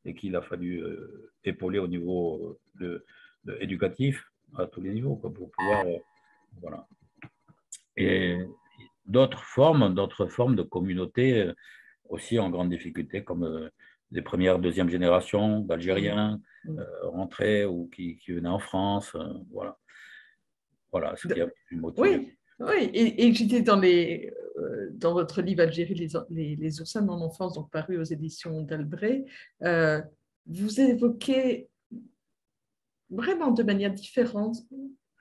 et qu'il a fallu épauler au niveau éducatif à tous les niveaux pour pouvoir. Voilà. Et d'autres formes de communautés aussi en grande difficulté, comme les premières, deuxième génération d'Algériens rentrés ou qui venaient en France. Voilà. Voilà ce qui a pu motiver. Oui. Et j'étais dans votre livre Algérie, les oursins de mon enfance, donc paru aux éditions d'Albret. Vous évoquez vraiment de manière différente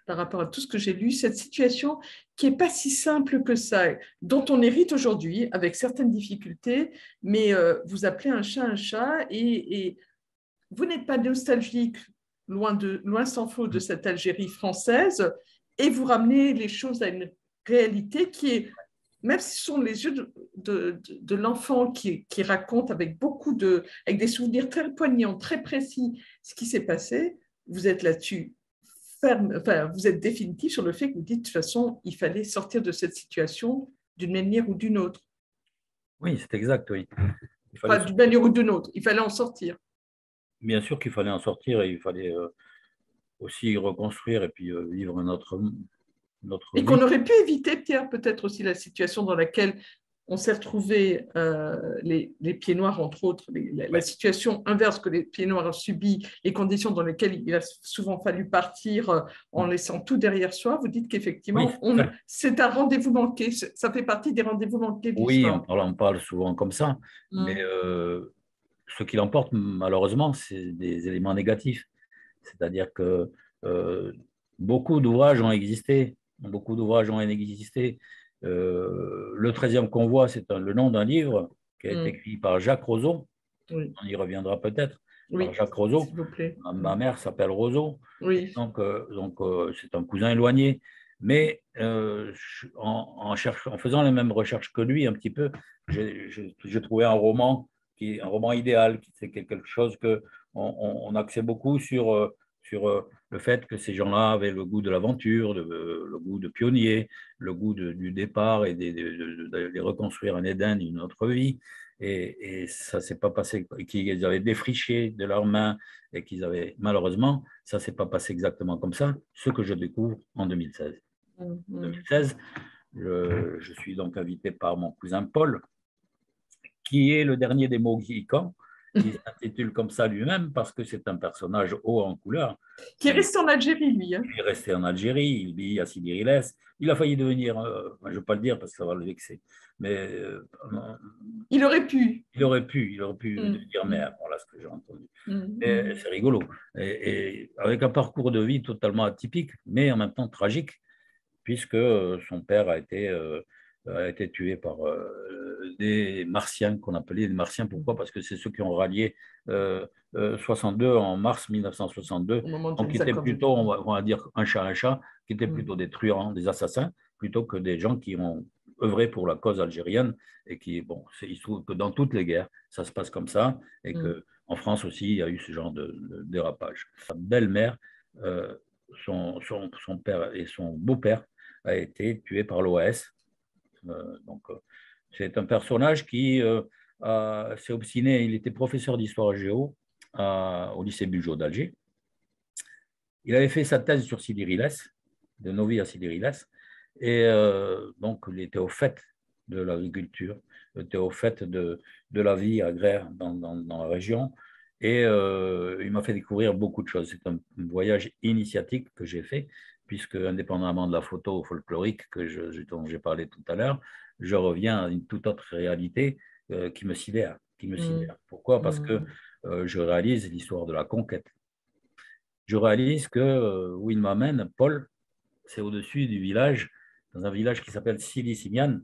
par rapport à tout ce que j'ai lu, cette situation qui n'est pas si simple que ça, dont on hérite aujourd'hui avec certaines difficultés, mais vous appelez un chat et vous n'êtes pas nostalgique, loin s'en faut, de cette Algérie française, et vous ramenez les choses à une réalité qui est, même si ce sont les yeux de l'enfant qui raconte avec avec des souvenirs très poignants, très précis, ce qui s'est passé, vous êtes là-dessus ferme, enfin, vous êtes définitif sur le fait que vous dites de toute façon, il fallait sortir de cette situation d'une manière ou d'une autre. Oui, c'est exact, oui. Pas d'une manière ou d'une autre, il fallait en sortir. Bien sûr qu'il fallait en sortir et il fallait aussi reconstruire et puis vivre notre et vie. qu'on aurait pu éviter, Pierre, peut-être aussi la situation dans laquelle on s'est retrouvé les pieds noirs, entre autres, la situation inverse que les pieds noirs ont subi, les conditions dans lesquelles il a souvent fallu partir en laissant tout derrière soi. Vous dites qu'effectivement, c'est un rendez-vous manqué. Ça fait partie des rendez-vous manqués de l'histoire. Oui, on parle souvent comme ça, mais ce qui l'emporte, malheureusement, c'est des éléments négatifs. C'est-à-dire que beaucoup d'ouvrages ont existé. Le 13e convoi, c'est le nom d'un livre qui a été écrit par Jacques Roseau. Oui. On y reviendra peut-être. Par Jacques Roseau. Ma mère s'appelle Roseau. Oui. Donc c'est un cousin éloigné. Mais en faisant les mêmes recherches que lui un petit peu, j'ai trouvé un roman un roman idéal, qui c'est quelque chose que on axait beaucoup sur le fait que ces gens-là avaient le goût de l'aventure, le goût de pionnier, le goût du départ et de reconstruire un Éden, une autre vie. Et ça s'est pas passé, qu'ils avaient défriché de leurs mains et qu'ils avaient, malheureusement, ça s'est pas passé exactement comme ça, ce que je découvre en 2016. En 2016, je suis donc invité par mon cousin Paul, qui est le dernier des Mohicans, qui s'intitule comme ça lui-même parce que c'est un personnage haut en couleur. Qui est resté en Algérie, lui. Hein. Il est resté en Algérie, il vit à Sidi Riles. Il a failli devenir, je ne vais pas le dire parce que ça va le vexer, mais il aurait pu. Il aurait pu devenir maire, voilà ce que j'ai entendu. C'est rigolo. Et avec un parcours de vie totalement atypique, mais en même temps tragique, puisque son père a été tué par des Martiens, qu'on appelait des Martiens. Pourquoi? Parce que c'est ceux qui ont rallié 62 en mars 1962, donc qui étaient plutôt, on va dire un chat, qui étaient plutôt des truands, des assassins, plutôt que des gens qui ont œuvré pour la cause algérienne et qui, bon, il se trouve que dans toutes les guerres, ça se passe comme ça et qu'en France aussi, il y a eu ce genre de dérapage. Sa belle-mère, son père et son beau-père a été tué par l'OAS. Donc, c'est un personnage qui s'est obstiné. Il était professeur d'histoire géo au lycée Bugeaud d'Alger. Il avait fait sa thèse sur Sidi Riles, de Novi à Sidi Riles, et donc il était au fait de l'agriculture, il était au fait de la vie agraire dans la région, et il m'a fait découvrir beaucoup de choses. C'est un voyage initiatique que j'ai fait, puisque indépendamment de la photo folklorique dont j'ai parlé tout à l'heure, je reviens à une toute autre réalité qui me sidère. Pourquoi? Parce que je réalise l'histoire de la conquête. Je réalise que où il m'amène, Paul, c'est au-dessus du village, dans un village qui s'appelle Sidi Simian,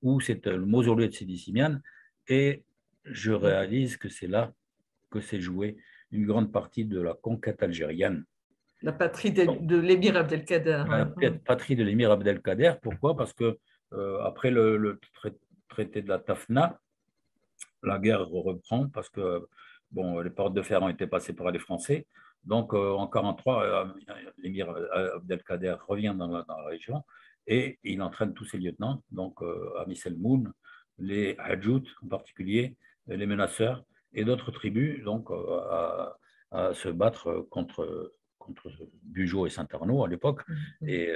où c'est le mausolée de Sidi Simian, et je réalise que c'est là que s'est jouée une grande partie de la conquête algérienne. La patrie de l'émir Abdelkader. La patrie de l'émir Abdelkader. Pourquoi? Parce que après le traité de la Tafna, la guerre reprend parce que bon, les portes de fer ont été passées par les Français. Donc en 1943, l'émir Abdelkader revient dans la région et il entraîne tous ses lieutenants, donc Amis El Moun, les Hadjout en particulier, les menaceurs et d'autres tribus, donc à se battre contre Bugeaud et Saint-Arnaud à l'époque, et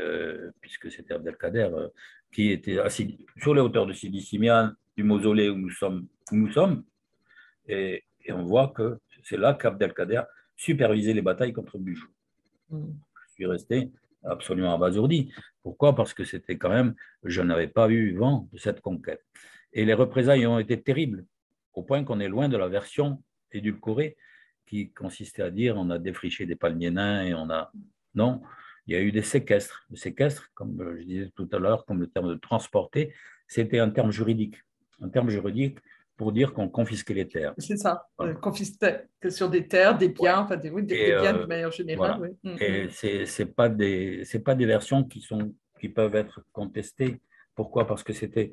puisque c'était Abdelkader qui était assis sur les hauteurs de Sidi Simian, du mausolée où nous sommes, et on voit que c'est là qu'Abdelkader supervisait les batailles contre Bugeaud. Je suis resté absolument abasourdi. Pourquoi? Parce que c'était quand même, je n'avais pas eu vent de cette conquête. Et les représailles ont été terribles, au point qu'on est loin de la version édulcorée qui consistait à dire on a défriché des palmiers nains et on a... Non, il y a eu des séquestres. Le séquestre, comme je disais tout à l'heure, comme le terme de transporter, c'était un terme juridique. Un terme juridique pour dire qu'on confisquait les terres. C'est ça, voilà. Confisquait sur des terres, des biens, enfin des biens de manière générale. Voilà. Oui. Et c'est pas des versions qui peuvent être contestées. Pourquoi? Parce que c'était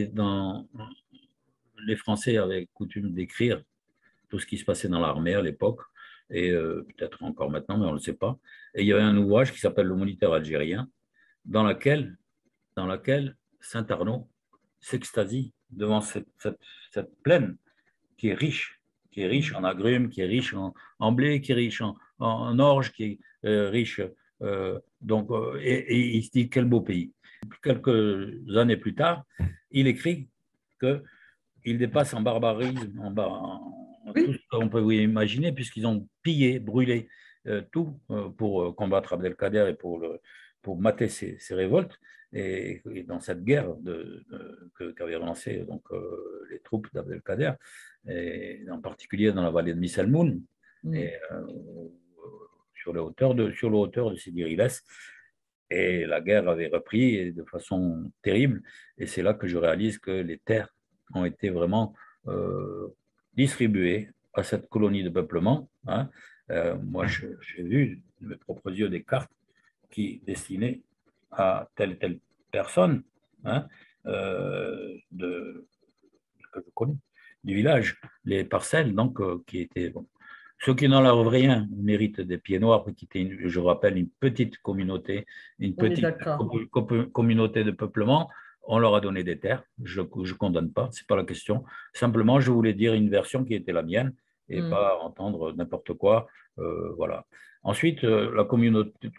dans... Les Français avaient coutume d'écrire tout ce qui se passait dans l'armée à l'époque, et peut-être encore maintenant, mais on ne le sait pas. Et il y avait un ouvrage qui s'appelle Le Moniteur algérien, dans laquel Saint-Arnaud s'extasie devant cette plaine qui est riche en agrumes, qui est riche en blé, qui est riche en orge, qui est riche. Et il se dit quel beau pays. Quelques années plus tard, il écrit qu'il dépasse en barbarisme, tout ce qu'on peut imaginer, puisqu'ils ont pillé, brûlé tout pour combattre Abdelkader et pour mater ses révoltes. Et dans cette guerre qu'avaient relancée les troupes d'Abdelkader, et en particulier dans la vallée de Misselmoun, et sur le hauteur de Sidi Riles. Et la guerre avait repris de façon terrible. Et c'est là que je réalise que les terres ont été vraiment distribuées à cette colonie de peuplement. Moi, j'ai vu de mes propres yeux des cartes qui destinaient à telle et telle personne, hein, que je connais, du village, les parcelles, donc, qui étaient… Bon. Ceux qui n'en leur rien méritent des pieds noirs, qui était, je rappelle, une petite communauté, une On est petite d'accord. communauté de peuplement. On leur a donné des terres. Je ne condamne pas, ce n'est pas la question. Simplement, je voulais dire une version qui était la mienne et pas entendre n'importe quoi. Voilà. Ensuite,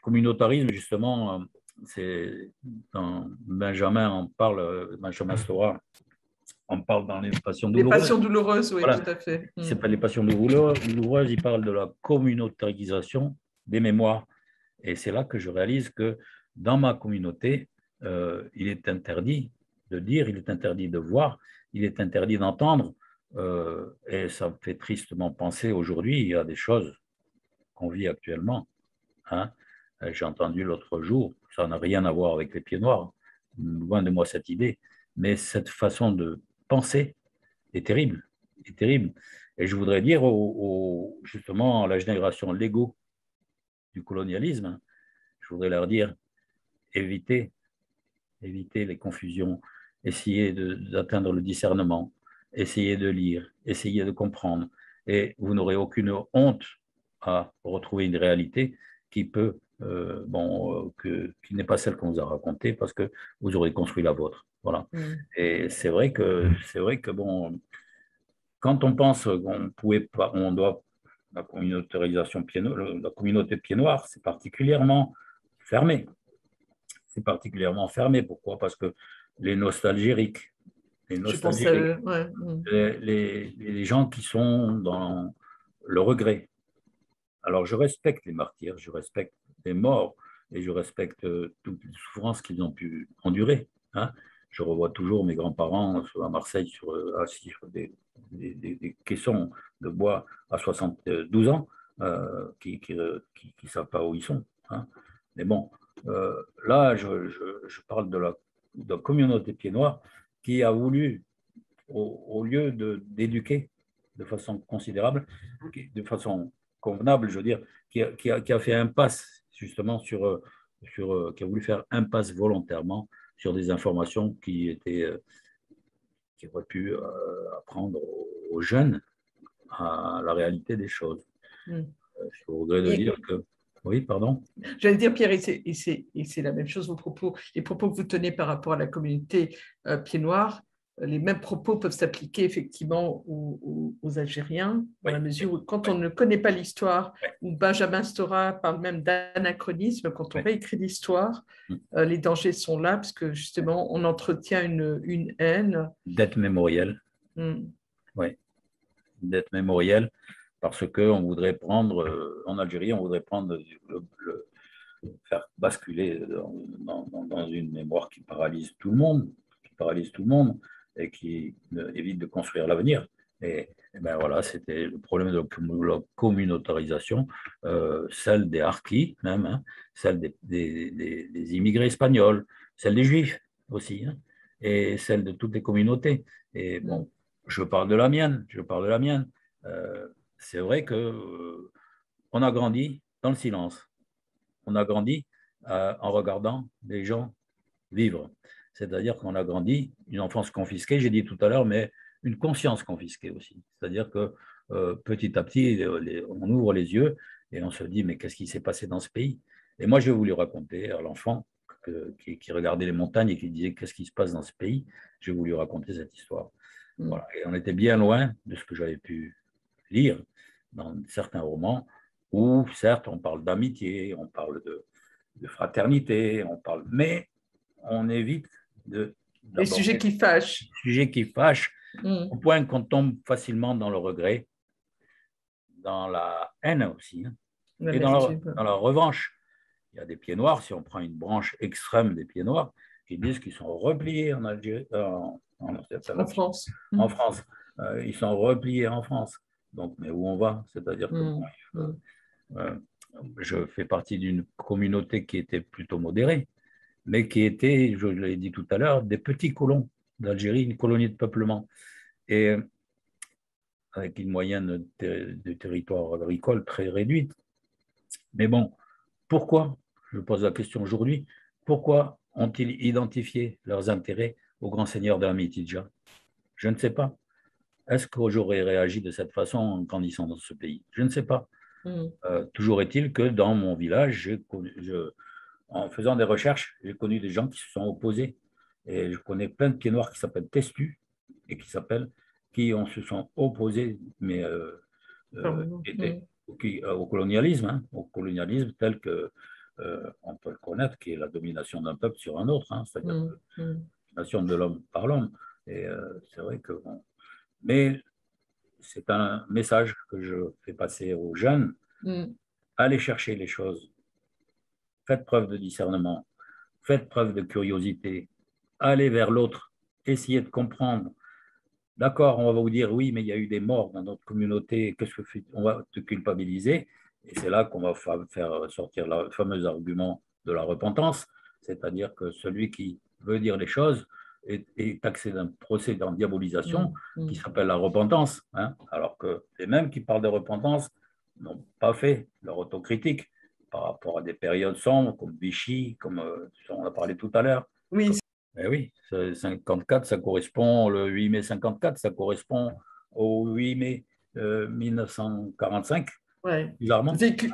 communautarisme, justement, c'est quand Benjamin en parle, Benjamin Stora on parle dans les passions Les douloureuses. passions douloureuses, oui, Voilà. tout à fait. Ce n'est pas les passions douloureuses, il parle de la communautarisation des mémoires. Et c'est là que je réalise que dans ma communauté, il est interdit de dire, il est interdit de voir, il est interdit d'entendre. Et ça me fait tristement penser aujourd'hui, il y a des choses qu'on vit actuellement. Hein. J'ai entendu l'autre jour, ça n'a rien à voir avec les pieds noirs, loin de moi cette idée, mais cette façon de penser est terrible, est terrible. Et je voudrais dire justement à la génération Lego du colonialisme, je voudrais leur dire évitez les confusions, essayez d'atteindre le discernement, essayez de lire, essayez de comprendre, et vous n'aurez aucune honte à retrouver une réalité qui peut, qui n'est pas celle qu'on vous a racontée, parce que vous aurez construit la vôtre. Voilà. Et c'est vrai que bon, quand on pense qu'on pouvait pas, on doit la communautarisation la communauté pied noir, c'est particulièrement fermé. C'est particulièrement fermé. Pourquoi? Parce que les nostalgiques, Je pense à eux. Ouais. les gens qui sont dans le regret. Alors, je respecte les martyrs, je respecte les morts et je respecte toutes les souffrances qu'ils ont pu endurer. Hein. Je revois toujours mes grands-parents à Marseille assis sur des caissons de bois à 72 ans qui ne savent pas où ils sont. Hein. Mais bon, là, je parle de la communauté pied noir qui a voulu, au lieu d'éduquer de façon considérable, de façon convenable, je veux dire, qui a fait impasse justement qui a voulu faire impasse volontairement sur des informations qui auraient pu apprendre aux jeunes à la réalité des choses. Je voudrais de dire que… Oui, pardon. J'allais dire, Pierre, et c'est la même chose, les propos que vous tenez par rapport à la communauté pied noir, les mêmes propos peuvent s'appliquer effectivement aux Algériens, dans la mesure où quand on ne connaît pas l'histoire, où Benjamin Stora parle même d'anachronisme, quand on réécrit l'histoire, les dangers sont là, parce que justement, on entretient une haine. Dette mémorielle. Oui, dette mémorielle, parce qu'on voudrait prendre, en Algérie, on voudrait prendre faire basculer dans une mémoire qui paralyse tout le monde, et qui évite de construire l'avenir. Et ben voilà, c'était le problème de la communautarisation, celle des harkis même, hein, celle des immigrés espagnols, celle des juifs aussi, hein, et celle de toutes les communautés. Et bon, je parle de la mienne. C'est vrai que on a grandi dans le silence. On a grandi en regardant les gens vivre. C'est-à-dire qu'on a grandi une enfance confisquée, j'ai dit tout à l'heure, mais une conscience confisquée aussi. C'est-à-dire que petit à petit, on ouvre les yeux et on se dit, mais qu'est-ce qui s'est passé dans ce pays? Et moi, je vais vous lui raconter à l'enfant qui regardait les montagnes et qui disait, qu'est-ce qui se passe dans ce pays? Je vais vous lui raconter cette histoire. Voilà. Et on était bien loin de ce que j'avais pu lire dans certains romans où, certes, on parle d'amitié, on parle de fraternité, mais on évite les sujets qui fâchent. Au point qu'on tombe facilement dans le regret, dans la haine aussi, hein, et dans la revanche. Il y a des pieds noirs, si on prend une branche extrême des pieds noirs, qui disent qu'ils sont repliés en Algérie, en France. En France. Ils sont repliés en France. Donc, mais où on va? C'est-à-dire que je fais partie d'une communauté qui était plutôt modérée, mais qui était, je l'ai dit tout à l'heure, des petits colons d'Algérie, une colonie de peuplement. Et avec une moyenne de territoire agricole très réduite. Mais bon, pourquoi, je pose la question aujourd'hui, pourquoi ont-ils identifié leurs intérêts au grand seigneur de la Mitidja? Je ne sais pas. Est-ce que j'aurais réagi de cette façon en grandissant dans ce pays? Je ne sais pas. Toujours est-il que dans mon village, en faisant des recherches, j'ai connu des gens qui se sont opposés. Et je connais plein de pieds noirs qui s'appellent testus et se sont opposés, mais au colonialisme, au colonialisme tel que on peut le connaître, qui est la domination d'un peuple sur un autre, c'est-à-dire la domination de l'homme par l'homme. Et c'est vrai que bon. Mais c'est un message que je fais passer aux jeunes. Allez chercher les choses. Faites preuve de discernement. Faites preuve de curiosité. Allez vers l'autre. Essayez de comprendre. D'accord, on va vous dire oui, mais il y a eu des morts dans notre communauté. Qu'est-ce que fait? On va te culpabiliser. Et c'est là qu'on va faire sortir le fameux argument de la repentance. C'est-à-dire que celui qui veut dire les choses est taxé d'un procès en diabolisation qui s'appelle la repentance. Alors que les mêmes qui parlent de repentance n'ont pas fait leur autocritique par rapport à des périodes sombres comme Vichy, comme on a parlé tout à l'heure. Oui. Oui, 54, ça correspond, le 8 mai 54, ça correspond au 8 mai 1945. Ouais. Bizarrement. Vécu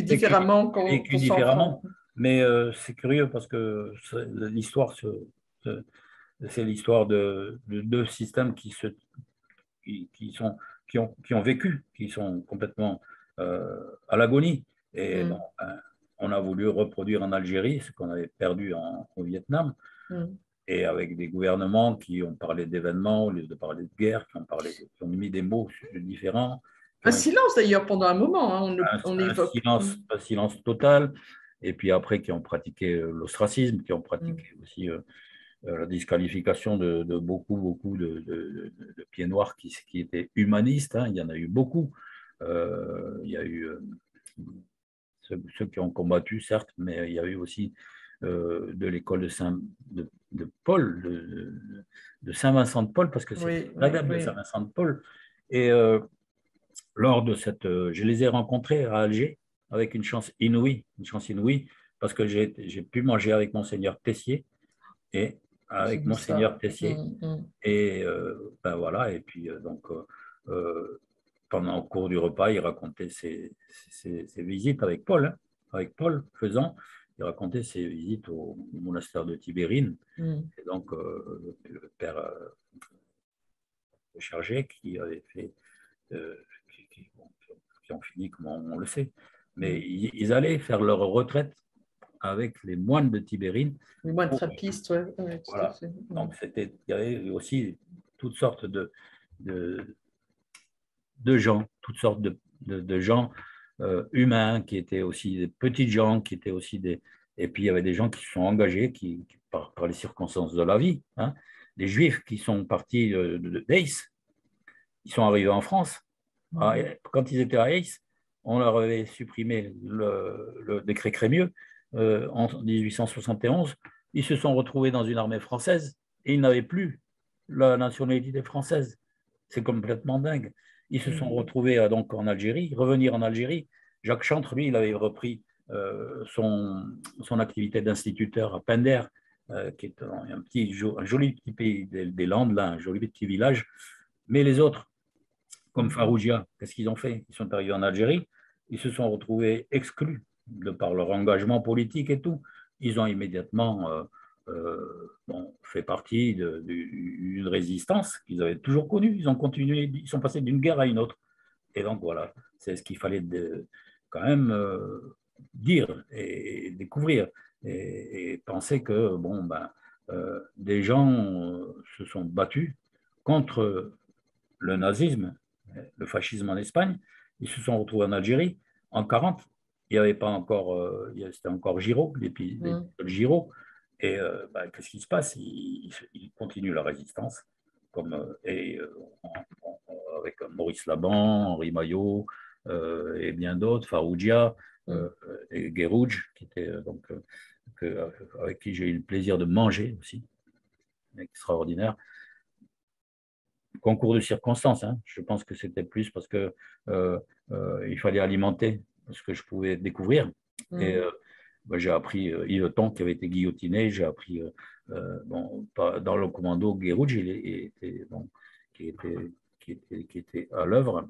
différemment vécu différemment. Mais c'est curieux parce que l'histoire, c'est l'histoire de deux systèmes qui ont vécu, qui sont complètement à l'agonie. Et bon, on a voulu reproduire en Algérie ce qu'on avait perdu au Vietnam. Et avec des gouvernements qui ont parlé d'événements au lieu de parler de guerre, qui ont mis des mots différents. Un silence d'ailleurs pendant un moment, on évoque. Un silence total. Et puis après, qui ont pratiqué l'ostracisme, qui ont pratiqué aussi la disqualification de beaucoup de pieds noirs qui étaient humanistes. Il y en a eu beaucoup. Il y a eu ceux qui ont combattu, certes, mais il y a eu aussi de l'école de Saint-Vincent de Paul, parce que c'est l'adepte de Saint-Vincent de Paul. Et lors de je les ai rencontrés à Alger avec une chance inouïe, parce que j'ai pu manger avec Monseigneur Tessier et avec Monseigneur Tessier. Et ben voilà, et puis donc pendant le cours du repas, il racontait ses visites avec Paul, Faisant. Il racontait ses visites au monastère de Tibérine. Et donc, le père Chargé qui avait fait, qui ont fini comme on le sait. Mais ils allaient faire leur retraite avec les moines de Tibérine. Les moines trappistes, oui. Voilà. Donc, il y avait aussi toutes sortes de gens, toutes sortes de gens humains qui étaient aussi des petits gens, qui étaient aussi des... Et puis, il y avait des gens qui se sont engagés par les circonstances de la vie. Des Juifs qui sont partis d'Aix, ils sont arrivés en France. Quand ils étaient à Aix, on leur avait supprimé le décret Crémieux en 1871. Ils se sont retrouvés dans une armée française et ils n'avaient plus la nationalité française. C'est complètement dingue. Ils se sont retrouvés donc en Algérie, revenir en Algérie. Jacques Chantre, lui, il avait repris son activité d'instituteur à Pender, qui est un joli petit pays des Landes, là, un joli petit village. Mais les autres, comme Farougia, qu'est-ce qu'ils ont fait? Ils sont arrivés en Algérie, ils se sont retrouvés exclus de par leur engagement politique et tout. Ils ont immédiatement fait partie d'une résistance qu'ils avaient toujours connue. Ils ont continué, ils sont passés d'une guerre à une autre. Et donc voilà, c'est ce qu'il fallait quand même dire et découvrir et penser que des gens se sont battus contre le nazisme, le fascisme en Espagne. Ils se sont retrouvés en Algérie en 1940. Il n'y avait pas encore, c'était encore Giraud, l'épisode Giraud. Et qu'est-ce qui se passe? Ils continuent la résistance, avec Maurice Laban, Henri Maillot et bien d'autres, Farougia et Guérouge, qui était avec qui j'ai eu le plaisir de manger aussi, extraordinaire. Concours de circonstances, je pense que c'était plus parce que il fallait alimenter ce que je pouvais découvrir. Et J'ai appris Iveton qui avait été guillotiné, j'ai appris dans le commando Guérouj, qui était à l'œuvre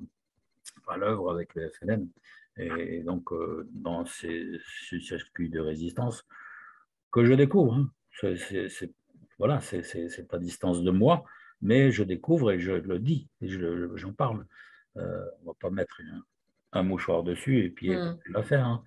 avec le FLN. Et donc, dans ces circuits de résistance que je découvre, hein. Voilà, c'est à distance de moi, mais je découvre et je le dis, et j'en parle. On ne va pas mettre un mouchoir dessus et puis l'affaire. Hein.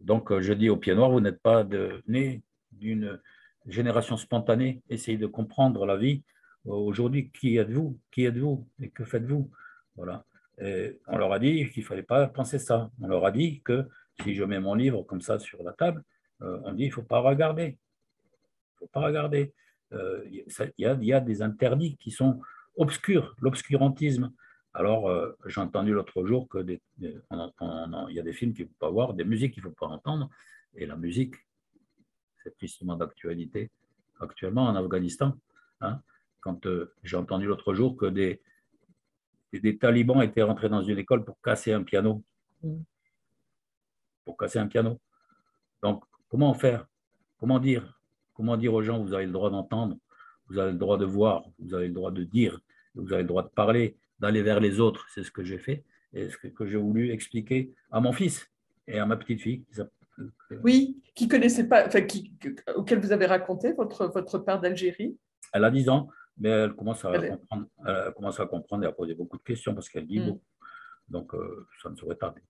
Donc, je dis aux pieds noirs, vous n'êtes pas né d'une génération spontanée. Essayez de comprendre la vie. Aujourd'hui, qui êtes-vous? Qui êtes-vous? Et que faites-vous? Voilà. Et on leur a dit qu'il ne fallait pas penser ça. On leur a dit que si je mets mon livre comme ça sur la table, on dit il ne faut pas regarder. Il ne faut pas regarder. Il y a des interdits qui sont obscurs, l'obscurantisme. Alors, j'ai entendu l'autre jour que il y a des films qu'il ne faut pas voir, des musiques qu'il ne faut pas entendre. Et la musique, c'est tristement d'actualité. Actuellement, en Afghanistan, hein, quand j'ai entendu l'autre jour que des talibans étaient rentrés dans une école pour casser un piano. Pour casser un piano. Donc, comment faire? Comment dire aux gens, vous avez le droit d'entendre, vous avez le droit de voir, vous avez le droit de dire, vous avez le droit de parler, d'aller vers les autres. C'est ce que j'ai fait et ce que j'ai voulu expliquer à mon fils et à ma petite fille. Oui, qui connaissait pas, enfin, auquel vous avez raconté votre part d'Algérie. Elle a 10 ans, mais elle commence à comprendre et à poser beaucoup de questions parce qu'elle dit beaucoup. Donc, ça ne saurait tarder.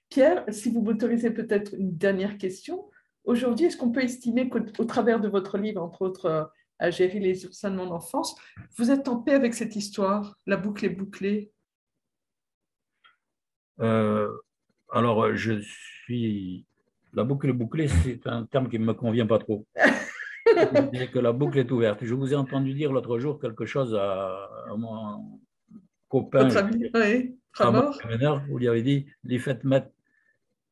Pierre, si vous m'autorisez peut-être une dernière question. Aujourd'hui, est-ce qu'on peut estimer qu'au travers de votre livre, entre autres Algérie, les oursins de mon enfance, vous êtes en paix avec cette histoire? La boucle est bouclée. Alors, la boucle est bouclée, c'est un terme qui ne me convient pas trop. Je dirais que la boucle est ouverte. Je vous ai entendu dire l'autre jour quelque chose à mon copain, votre ami, oui, Ramor. Vous lui avez dit, les fêtes mettent,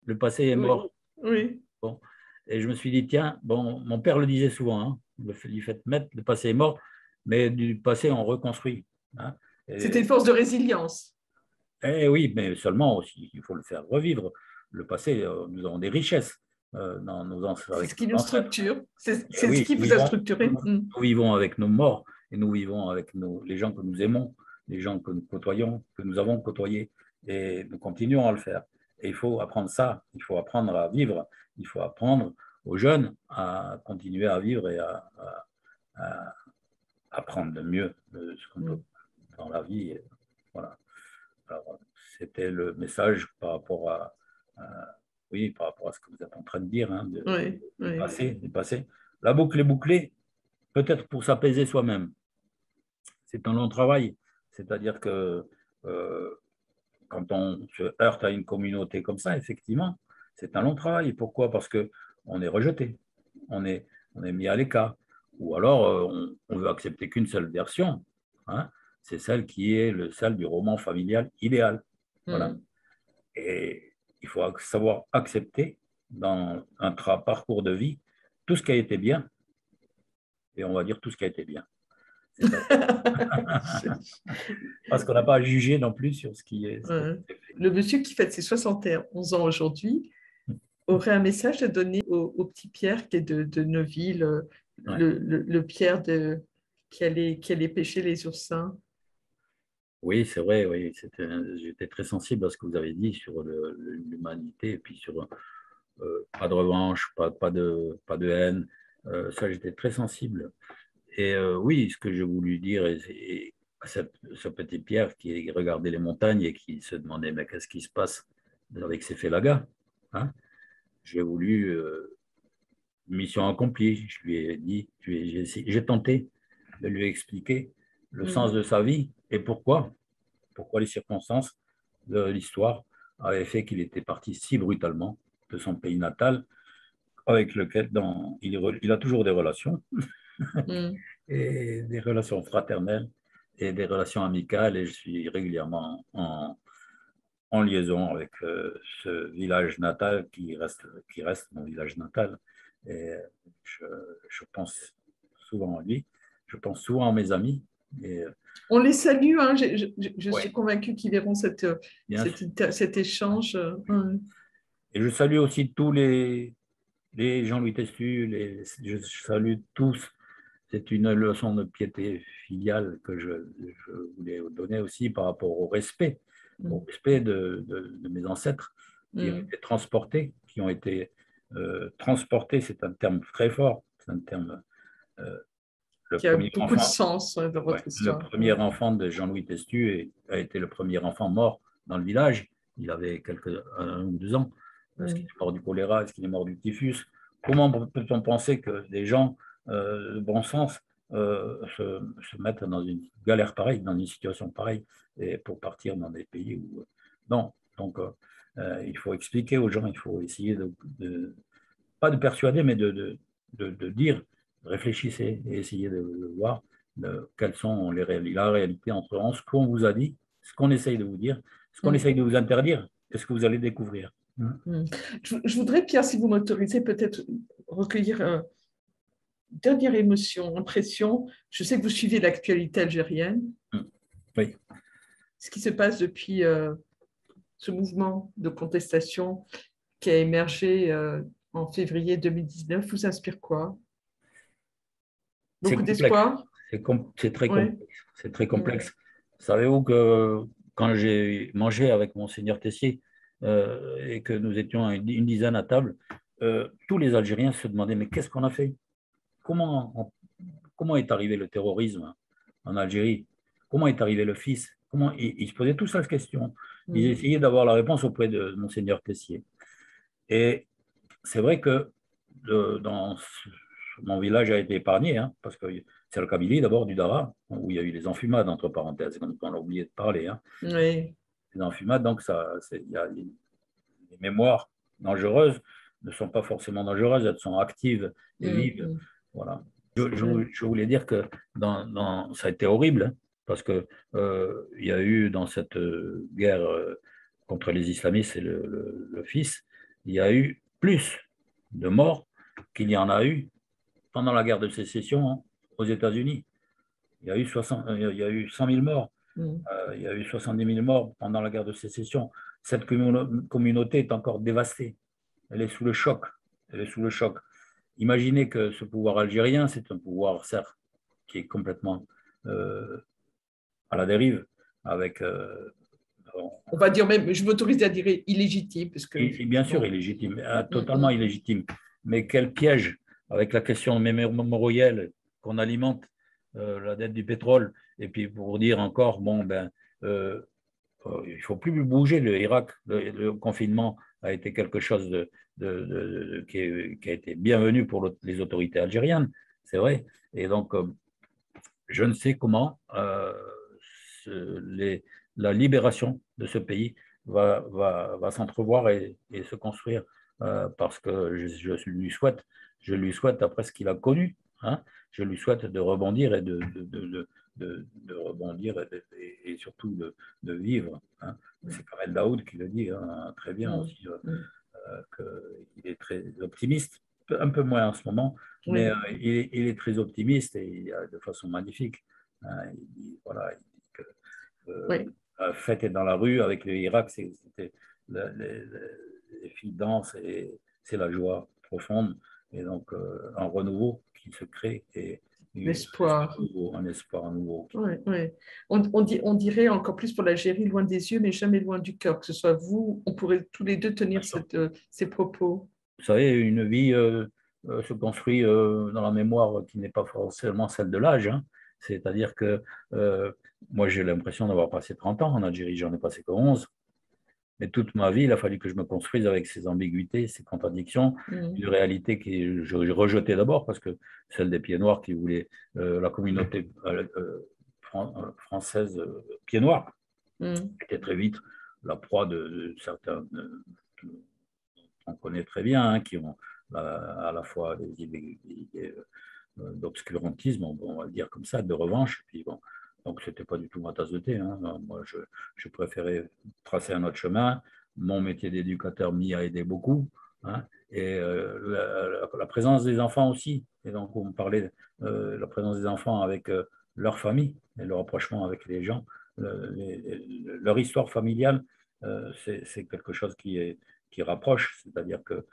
le passé est mort. Oui. Bon. Et je me suis dit, tiens, bon, mon père le disait souvent, hein, les fêtes mettent, le passé est mort, mais du passé, on reconstruit. Hein. C'était une force de résilience. Eh oui, mais seulement aussi, il faut le faire revivre. Le passé, nous avons des richesses dans nos ancêtres. C'est ce qui nous structure, c'est oui, ce qui vous a structuré. Nous vivons avec nos morts et nous vivons avec les gens que nous aimons, les gens que nous côtoyons, que nous avons côtoyés, et nous continuons à le faire. Et il faut apprendre ça, il faut apprendre à vivre, il faut apprendre aux jeunes à continuer à vivre et à apprendre de mieux ce qu'on peut dans la vie. Et voilà. Alors, c'était le message par rapport à ce que vous êtes en train de dire, hein, du passé. La boucle est bouclée, peut-être pour s'apaiser soi-même. C'est un long travail, c'est-à-dire que quand on se heurte à une communauté comme ça, effectivement, c'est un long travail. Pourquoi? Parce qu'on est rejeté, on est mis à l'écart, ou alors on veut accepter qu'une seule version, hein, c'est celle qui est celle du roman familial idéal. Voilà. Et il faut savoir accepter dans un parcours de vie tout ce qui a été bien, et on va dire tout ce qui a été bien. Parce qu'on n'a pas à juger non plus sur ce qui est. Le monsieur qui fête ses 71 ans aujourd'hui aurait un message à donner au petit Pierre qui est de Neuville, le Pierre qui allait pêcher les oursins. Oui, c'est vrai, oui. J'étais très sensible à ce que vous avez dit sur l'humanité et puis sur pas de revanche, pas de haine. Ça, j'étais très sensible. Et oui, ce que j'ai voulu dire, et ce petit Pierre qui regardait les montagnes et qui se demandait mais qu'est-ce qui se passe avec ces félagas, hein, j'ai voulu, mission accomplie, je lui ai dit, j'ai tenté de lui expliquer le sens de sa vie et pourquoi les circonstances de l'histoire avaient fait qu'il était parti si brutalement de son pays natal, avec lequel il a toujours des relations. Et des relations fraternelles et des relations amicales, et je suis régulièrement en liaison avec ce village natal qui reste mon village natal. Et je pense souvent à lui, je pense souvent à mes amis. Et, on les salue, hein. Je suis convaincue qu'ils verront cet échange. Et je salue aussi tous les les Jean-Louis Testu, je salue tous. C'est une leçon de piété filiale que je voulais donner aussi par rapport au respect de mes ancêtres qui ont été transportés, transportés, c'est un terme très fort, c'est un terme, Qui a beaucoup de sens dans votre le histoire. premier enfant de Jean-Louis Testu a été le premier enfant mort dans le village. Il avait 1 ou 2 ans. Est-ce qu'il est mort du choléra? Est-ce qu'il est mort du typhus? Comment peut-on penser que des gens de bon sens se mettent dans une galère pareille, dans une situation pareille, et pour partir dans des pays où... Non, donc il faut expliquer aux gens, il faut essayer pas de persuader, mais de dire, réfléchissez et essayez de voir quelles sont la réalité entre ce qu'on vous a dit, ce qu'on essaye de vous dire, ce qu'on essaye de vous interdire et ce que vous allez découvrir. Je voudrais, Pierre, si vous m'autorisez, peut-être recueillir une dernière émotion, impression. Je sais que vous suivez l'actualité algérienne. Oui. Ce qui se passe depuis ce mouvement de contestation qui a émergé en février 2019 vous inspire quoi? Beaucoup d'espoir? C'est très complexe. C'est très complexe. Savez-vous que quand j'ai mangé avec Monseigneur Tessier et que nous étions une dizaine à table, tous les Algériens se demandaient mais qu'est-ce qu'on a fait? Comment est arrivé le terrorisme en Algérie? Comment est arrivé le fils? Ils se posaient tous cette question. Ils essayaient d'avoir la réponse auprès de Monseigneur Tessier. Et c'est vrai que mon village a été épargné, hein, parce que c'est le Kabylie d'abord, du Dara, où il y a eu les enfumades, entre parenthèses, comme on a oublié de parler. Hein. Oui. Les enfumades, donc, les mémoires dangereuses ne sont pas forcément dangereuses, elles sont actives et vives. Voilà. Je voulais dire que ça a été horrible, hein, parce qu'il y a eu dans cette guerre contre les islamistes et le fils, il y a eu plus de morts qu'il y en a eu pendant la guerre de sécession, hein, aux États-Unis. Il y a eu 100 000 morts, il y a eu 70 000 morts pendant la guerre de sécession. Cette communauté est encore dévastée. Elle est sous le choc. Elle est sous le choc. Imaginez que ce pouvoir algérien, c'est un pouvoir, certes, qui est complètement à la dérive, avec... on va dire même, je m'autorise à dire illégitime. Parce que, bien sûr, illégitime, totalement illégitime. Mais quel piège, avec la question mémorielle qu'on alimente, la dette du pétrole, et puis pour dire encore, bon, il ne faut plus bouger le Irak. Le confinement a été quelque chose qui a été bienvenu pour les autorités algériennes, c'est vrai. Et donc, je ne sais comment la libération de ce pays va s'entrevoir et se construire parce que je lui souhaite, après ce qu'il a connu, hein, je lui souhaite de rebondir et de rebondir et surtout de vivre. Hein. C'est Kamel Daoud qui le dit hein, très bien aussi, qu'il est très optimiste, un peu moins en ce moment, mais il est très optimiste et de façon magnifique. Hein, il dit, voilà, il dit que la fête est dans la rue avec le Irak, c'était les filles dansent et c'est la joie profonde et donc un renouveau qui se crée et l'espoir. Un espoir nouveau. On dirait encore plus pour l'Algérie, loin des yeux, mais jamais loin du cœur. Que ce soit vous, on pourrait tous les deux tenir ces propos. Vous savez, une vie se construit dans la mémoire qui n'est pas forcément celle de l'âge. Hein. C'est-à-dire que moi, j'ai l'impression d'avoir passé 30 ans en Algérie, j'en ai passé que 11. Mais toute ma vie, il a fallu que je me construise avec ces ambiguïtés, ces contradictions, une réalité que je rejetais d'abord, parce que celle des pieds noirs qui voulaient la communauté française pieds noirs était très vite la proie de certains qu'on connaît très bien, hein, qui ont à la fois des idées d'obscurantisme, on va le dire comme ça, de revanche. Puis bon, donc, ce n'était pas du tout ma tasse de thé. Hein. Moi, je préférais tracer un autre chemin. Mon métier d'éducateur m'y a aidé beaucoup. Hein. Et la présence des enfants aussi. Et donc, on parlait de la présence des enfants avec leur famille et le rapprochement avec les gens. Leur histoire familiale, c'est quelque chose qui est qui rapproche. C'est-à-dire que,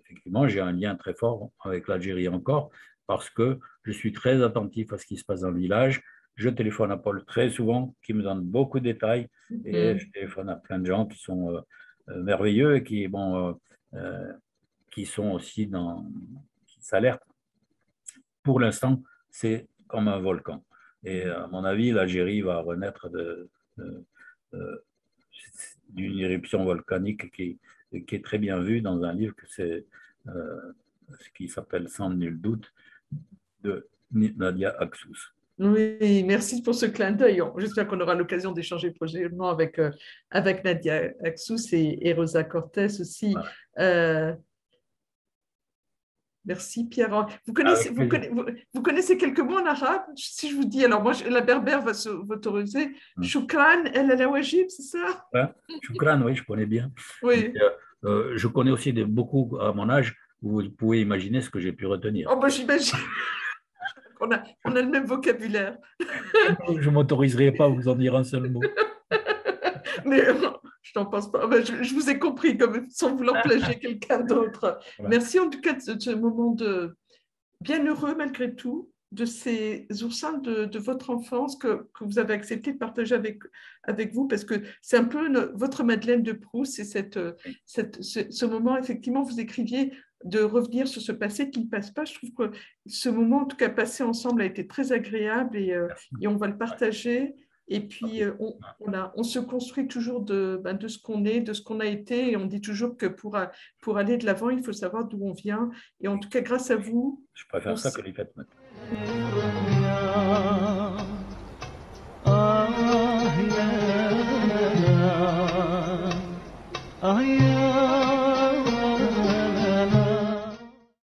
effectivement, j'ai un lien très fort avec l'Algérie encore, parce que je suis très attentif à ce qui se passe dans le village. Je téléphone à Paul très souvent, qui me donne beaucoup de détails, et je téléphone à plein de gens qui sont merveilleux et qui, bon, qui sont aussi qui s'alertent. Pour l'instant, c'est comme un volcan. Et à mon avis, l'Algérie va renaître d'une éruption volcanique qui est très bien vue dans un livre ce qui s'appelle Sans nul doute de Nadia Aksous. Oui, merci pour ce clin d'œil. J'espère qu'on aura l'occasion d'échanger prochainement avec Nadia Aksous et Rosa Cortés aussi. Voilà. Merci Pierre. Vous connaissez quelques mots en arabe? Si je vous dis, alors moi, la berbère va s'autoriser. Choukran el Alawajib, c'est ça? Ouais. Choukran, oui, je connais bien. Oui. Mais, je connais aussi beaucoup à mon âge, vous pouvez imaginer ce que j'ai pu retenir. Oh, ben, j'imagine. On a le même vocabulaire. Je ne m'autoriserai pas à vous en dire un seul mot. Mais je n'en pense pas. Je vous ai compris, comme sans vouloir plagier quelqu'un d'autre. Voilà. Merci en tout cas de ce moment bien heureux malgré tout, de ces oursins de votre enfance que vous avez accepté de partager avec vous, parce que c'est un peu votre Madeleine de Proust, c'est ce moment, effectivement, vous écriviez de revenir sur ce passé qui ne passe pas. Je trouve que ce moment, en tout cas passé ensemble, a été très agréable et on va le partager. Et puis, on se construit toujours de ce qu'on est, de ce qu'on a été. Et on dit toujours que pour aller de l'avant, il faut savoir d'où on vient. Et en tout cas, grâce à vous... Je préfère ça que les fêtes maintenant. Ah, yeah.